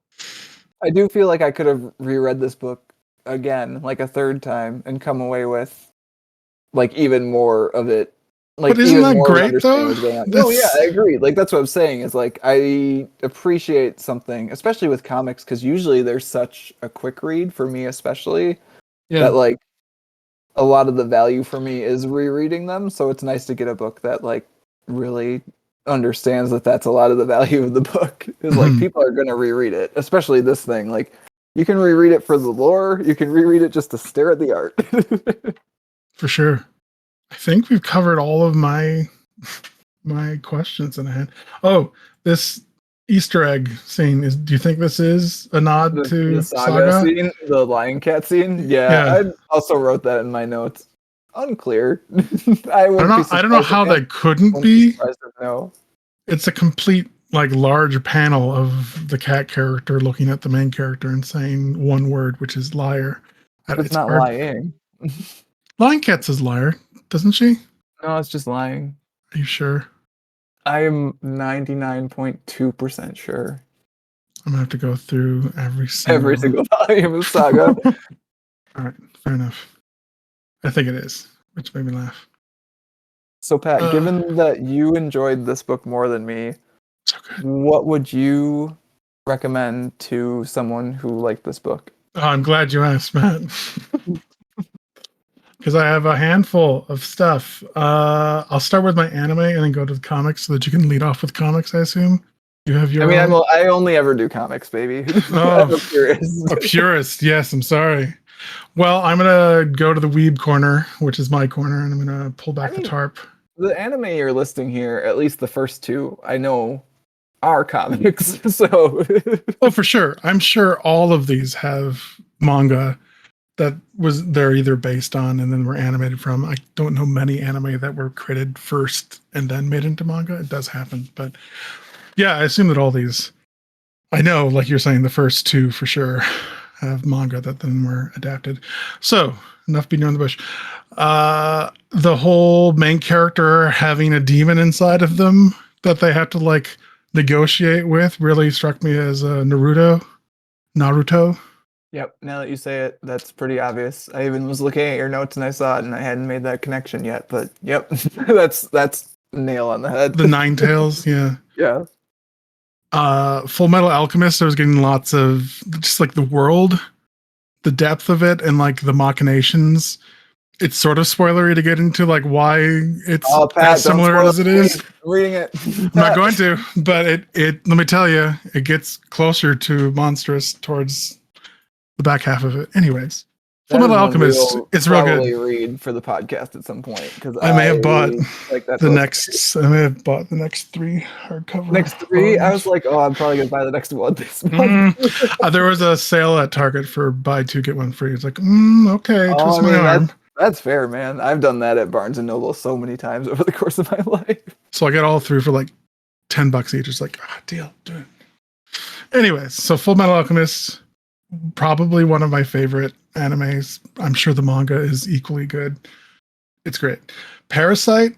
I do feel like I could have reread this book again, like a third time, and come away with like even more of it, But like isn't even that more of great understanding though? what's going on. No, yeah, That's I agree. Like that's what I'm saying is like I appreciate something, especially with comics, because usually there's such a quick read for me, especially yeah. that like a lot of the value for me is rereading them. So it's nice to get a book that like really understands that that's a lot of the value of the book is like Mhm. people are going to reread it, especially this thing. Like you can reread it for the lore, you can reread it just to stare at the art. For sure. I think we've covered all of my questions in hand. Oh, this Easter egg scene is. Do you think this is a nod The to saga Saga? scene, the lion cat scene. Yeah, Yeah. I also wrote that in my notes. Unclear. I I don't wouldn't be know. I don't know surprised how if that couldn't wouldn't be be. surprised if no. It's a complete like large panel of the cat character looking at the main character and saying one word, which is liar. But it's It's not hard. lying. Lion Cat says liar, doesn't she? No, it's just lying. Are you sure? I'm 99.2% sure. I'm gonna have to go through every Every single. single volume of Saga. All right, fair enough. I think it is, which made me laugh. So, Pat, Uh, given that you enjoyed this book more than me, so good. what would you recommend to someone who liked this book? Oh, I'm glad you asked, Matt, because I have a handful of stuff. I'll start with my anime and then go to the comics so that you can lead off with comics. I assume you have I your mean, own. I only ever do comics, baby. I'm Oh, a purist. a purist. Yes, I'm sorry. Well, I'm gonna go to the weeb corner, which is my corner, and I'm gonna pull I back the mean, tarp. the anime you're listing here, at least the first two, I know are comics. So, Oh, for sure. I'm sure all of these have manga that was they're either based on and then were animated from. I don't know many anime that were created first and then made into manga. It does happen, but yeah, I assume that all these. I know, like you're saying, the first two for sure have manga that then were adapted. So enough beating around the bush. The whole main character having a demon inside of them that they have to like negotiate with really struck me as Naruto. yep, now that you say it, that's pretty obvious. I even was looking at your notes and I saw it and I hadn't made that connection yet, but yep, that's nail on the head. The Nine Tails, yeah. Yeah. Full Metal Alchemist, I was getting lots of just like the world, the depth of it, and like the machinations. It's sort of spoilery to get into like why it's Oh, as Pat, don't similar spoil it as it for me. is. I'm reading it. I'm not going to, but it let me tell you, it gets closer to Monstress towards the back half of it. Anyways, Full That is Metal one we Alchemist, will it's real good. probably read for the podcast at some point because I may have bought I like that book. the next three hardcover Next three, I was volumes. like, oh, I'm probably gonna buy the next one this month. There was a sale at Target for buy two get one free. It's like, okay, Oh, twist I my mean arm. that's fair, man. I've done that at Barnes and Noble so many times over the course of my life. So I got all three for like $10 each. It's like, deal, do it. Anyways, so Full Metal Alchemist, probably one of my favorite animes. I'm sure the manga is equally good. It's great. Parasite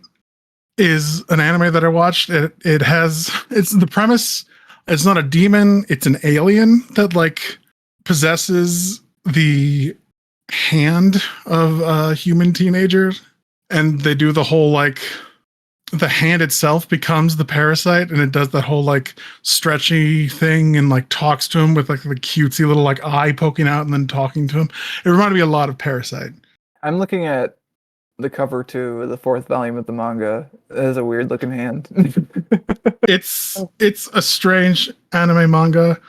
is an anime that I watched. It's the premise. It's not a demon. It's an alien that like possesses the hand of a human teenager, and they do the whole like the hand itself becomes the parasite, and it does that whole like stretchy thing and like talks to him with like the cutesy little like eye poking out and then talking to him. It reminded me a lot of Parasite. I'm looking at the cover to the fourth volume of the manga. It has a weird looking hand. It's a strange anime manga.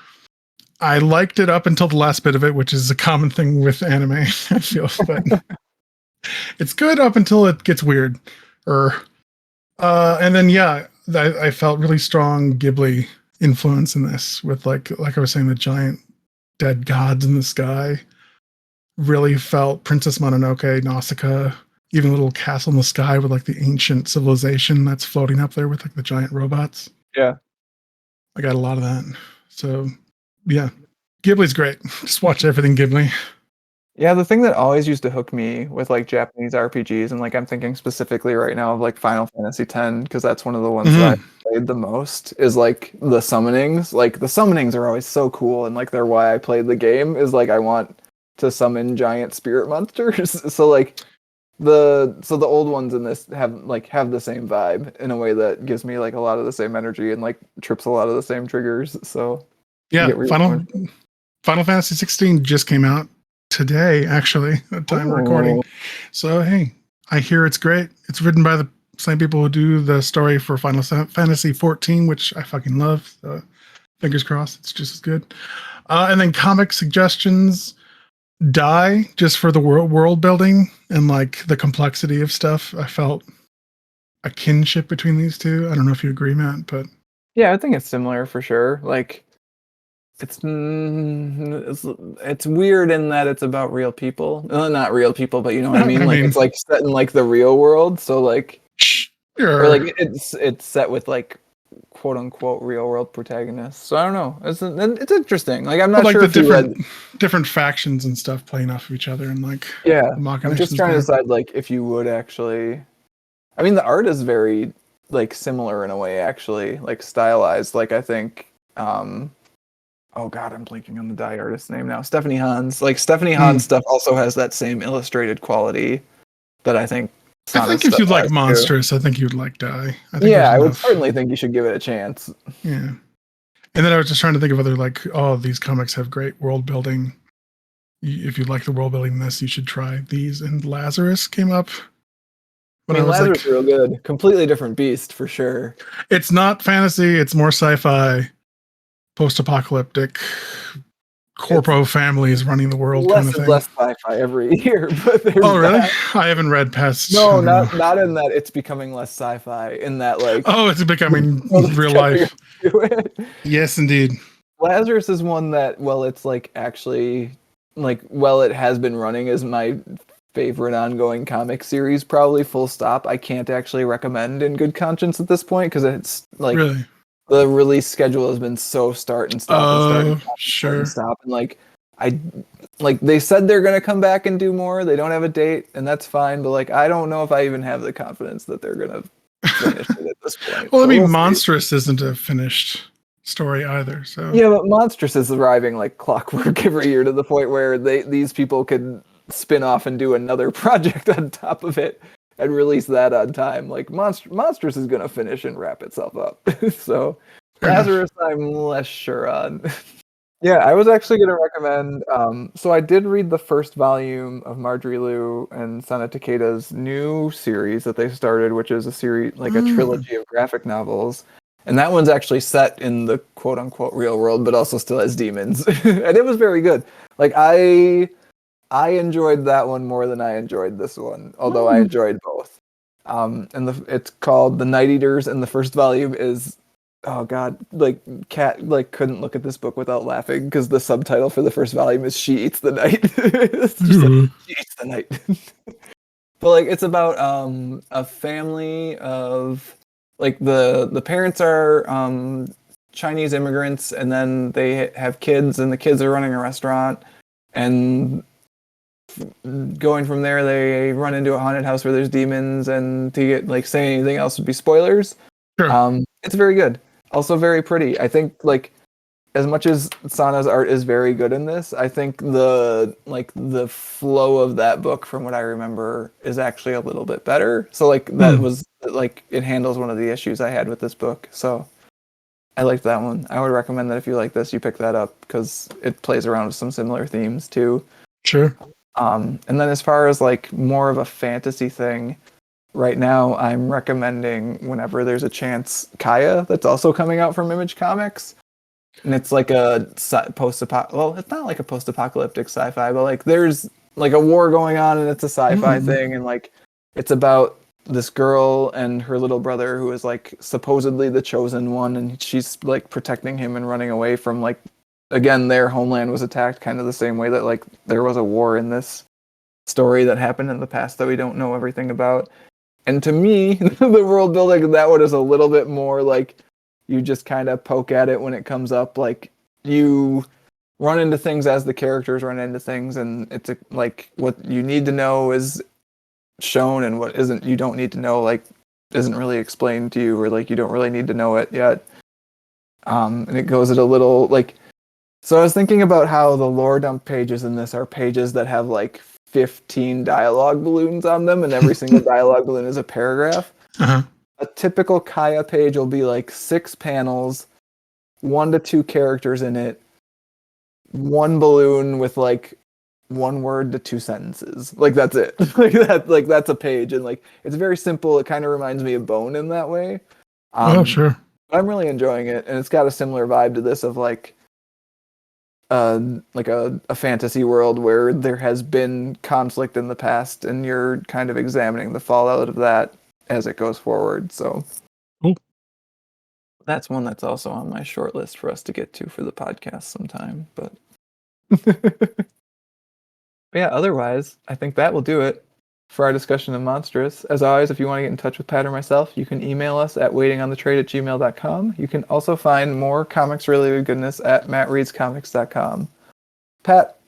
I liked it up until the last bit of it, which is a common thing with anime, I feel, but it's good up until it gets weird. And then yeah, I felt really strong Ghibli influence in this with like I was saying, the giant dead gods in the sky. Really felt Princess Mononoke, Nausicaa, even a little castle in the sky with like the ancient civilization that's floating up there with like the giant robots. Yeah. I got a lot of that. So yeah, Ghibli's great. Just watch everything Ghibli. Yeah, the thing that always used to hook me with like Japanese RPGs, and like I'm thinking specifically right now of like Final Fantasy X, because that's one of the ones that I Mhm. played the most is like the summonings. Like the summonings are always so cool, and like they're why I played the game. Is like I want to summon giant spirit monsters. So like the old ones in this have the same vibe in a way that gives me like a lot of the same energy and like trips a lot of the same triggers. So I Yeah, get where you're going. Final Fantasy 16 just came out today, actually, at time of recording. So hey, I hear it's great. It's written by the same people who do the story for Final Fantasy 14, which I fucking love. So fingers crossed, it's just as good. And then comic suggestions. Die just for the world building and like the complexity of stuff. I felt a kinship between these two. I don't know if you agree, Matt, but Yeah, I think it's similar for sure. Like it's it's weird in that it's about real people. Not real people, but you know what I mean? Like it's like set in like the real world, so like or like it's set with like quote unquote real world protagonists. So I don't know. It's interesting. Like I'm not like sure the if you read different factions and stuff playing off of each other and like yeah. the I'm just trying to decide like if you would actually I mean the art is very like similar in a way actually, like stylized. Like I think oh god, I'm blanking on the dye artist's name now. Stephanie Hans. Like Stephanie Hans stuff also has that same illustrated quality that I think I think if you'd like Monstress, I think you'd like Die. I think I would certainly think you should give it a chance. Yeah. And then I was just trying to think of other like, oh, these comics have great world building. If you like the world building in this, you should try these. And Lazarus came up. I mean, Lazarus is real good. Completely different beast for sure. It's not fantasy. It's more sci-fi, post-apocalyptic. Corpo families running the world kind of thing. Less sci-fi every year, but oh really? I haven't read past. No, not in that. It's becoming less sci-fi. In that, like, oh, it's becoming real life. Yes, indeed. Lazarus is one that, well, it's like actually, like, well, it has been running as my favorite ongoing comic series, probably full stop. I can't actually recommend in good conscience at this point because it's like. Really? The release schedule has been so start and stop and start and stop, sure. and stop. And like they said they're gonna come back and do more. They don't have a date, and that's fine. But like I don't know if I even have the confidence that they're gonna finish it at this point. Well, I mean, Monstress isn't a finished story either. So yeah, but Monstress is arriving like clockwork every year to the point where these people could spin off and do another project on top of it. And release that on time. Like Monstress is gonna finish and wrap itself up. So Lazarus, I'm less sure on. Yeah, I was actually gonna recommend. So I did read the first volume of Marjorie Liu and Sana Takeda's new series that they started, which is a series like a trilogy of graphic novels. And that one's actually set in the quote unquote real world, but also still has demons. And it was very good. Like I enjoyed that one more than I enjoyed this one, although I enjoyed both. And it's called The Night Eaters, and the first volume is, oh god, like Cat like couldn't look at this book without laughing because the subtitle for the first volume is "She Eats the Night." It's just like, she eats the night. But like it's about a family of like the parents are Chinese immigrants, and then they have kids, and the kids are running a restaurant, and going from there they run into a haunted house where there's demons, and to get like say anything else would be spoilers. Sure. It's very good, also very pretty. I think like as much as Sana's art is very good in this, I think the flow of that book from what I remember is actually a little bit better. So like that was like it handles one of the issues I had with this book. So I liked that one. I would recommend that if you like this, you pick that up because it plays around with some similar themes too. Sure. And then as far as like more of a fantasy thing, right now I'm recommending whenever there's a chance Kaya, that's also coming out from Image Comics. And it's like a well, it's not like a post-apocalyptic sci-fi, but like there's like a war going on and it's a sci-fi thing, and like it's about this girl and her little brother who is like supposedly the chosen one, and she's like protecting him and running away from like again, their homeland was attacked kind of the same way that like there was a war in this story that happened in the past that we don't know everything about. And to me, the world building of that one is a little bit more like you just kind of poke at it when it comes up. Like you run into things as the characters run into things, and it's like what you need to know is shown, and what isn't you don't need to know. Like isn't really explained to you, or like you don't really need to know it yet. And it goes at a little like. So I was thinking about how the lore dump pages in this are pages that have like 15 dialogue balloons on them, and every single dialogue balloon is a paragraph. Uh-huh. A typical Kaya page will be like 6 panels, 1 to 2 characters in it, 1 balloon with like 1 word to 2 sentences. Like that's it. Like that's a page, and like it's very simple. It kind of reminds me of Bone in that way. Oh, sure. I'm really enjoying it, and it's got a similar vibe to this of like a fantasy world where there has been conflict in the past, and you're kind of examining the fallout of that as it goes forward. So Cool. that's one that's also on my short list for us to get to for the podcast sometime. But yeah, otherwise, I think that will do it for our discussion of Monstress. As always, if you want to get in touch with Pat or myself, you can email us at waitingonthetrade@gmail.com. You can also find more comics-related goodness at mattreadscomics.com. Pat,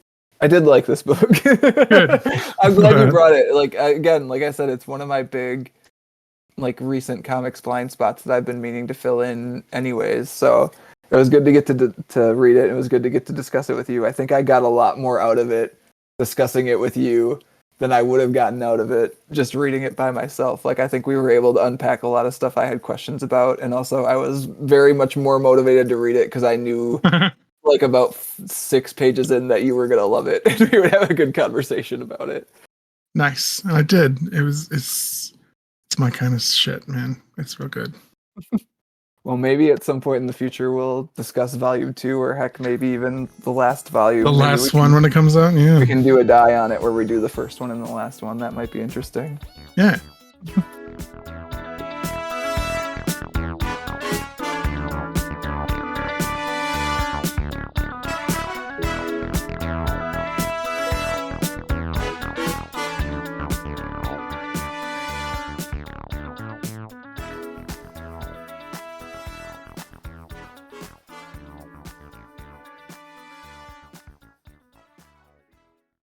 I did like this book. Good. I'm glad you brought it. Like again, like I said, it's one of my big, like recent comics blind spots that I've been meaning to fill in, anyways. So it was good to get to read it. It was good to get to discuss it with you. I think I got a lot more out of it discussing it with you than I would have gotten out of it just reading it by myself. Like I think we were able to unpack a lot of stuff I had questions about, and also I was very much more motivated to read it because I knew like about 6 pages in that you were gonna love it, and we would have a good conversation about it. Nice. And I did. It's my kind of shit, man. It's real good. Well, maybe at some point in the future we'll discuss volume 2, or heck, maybe even the last volume. The Maybe last one when it comes out, yeah. we can do a die on it where we do the first one and the last one. That might be interesting. Yeah.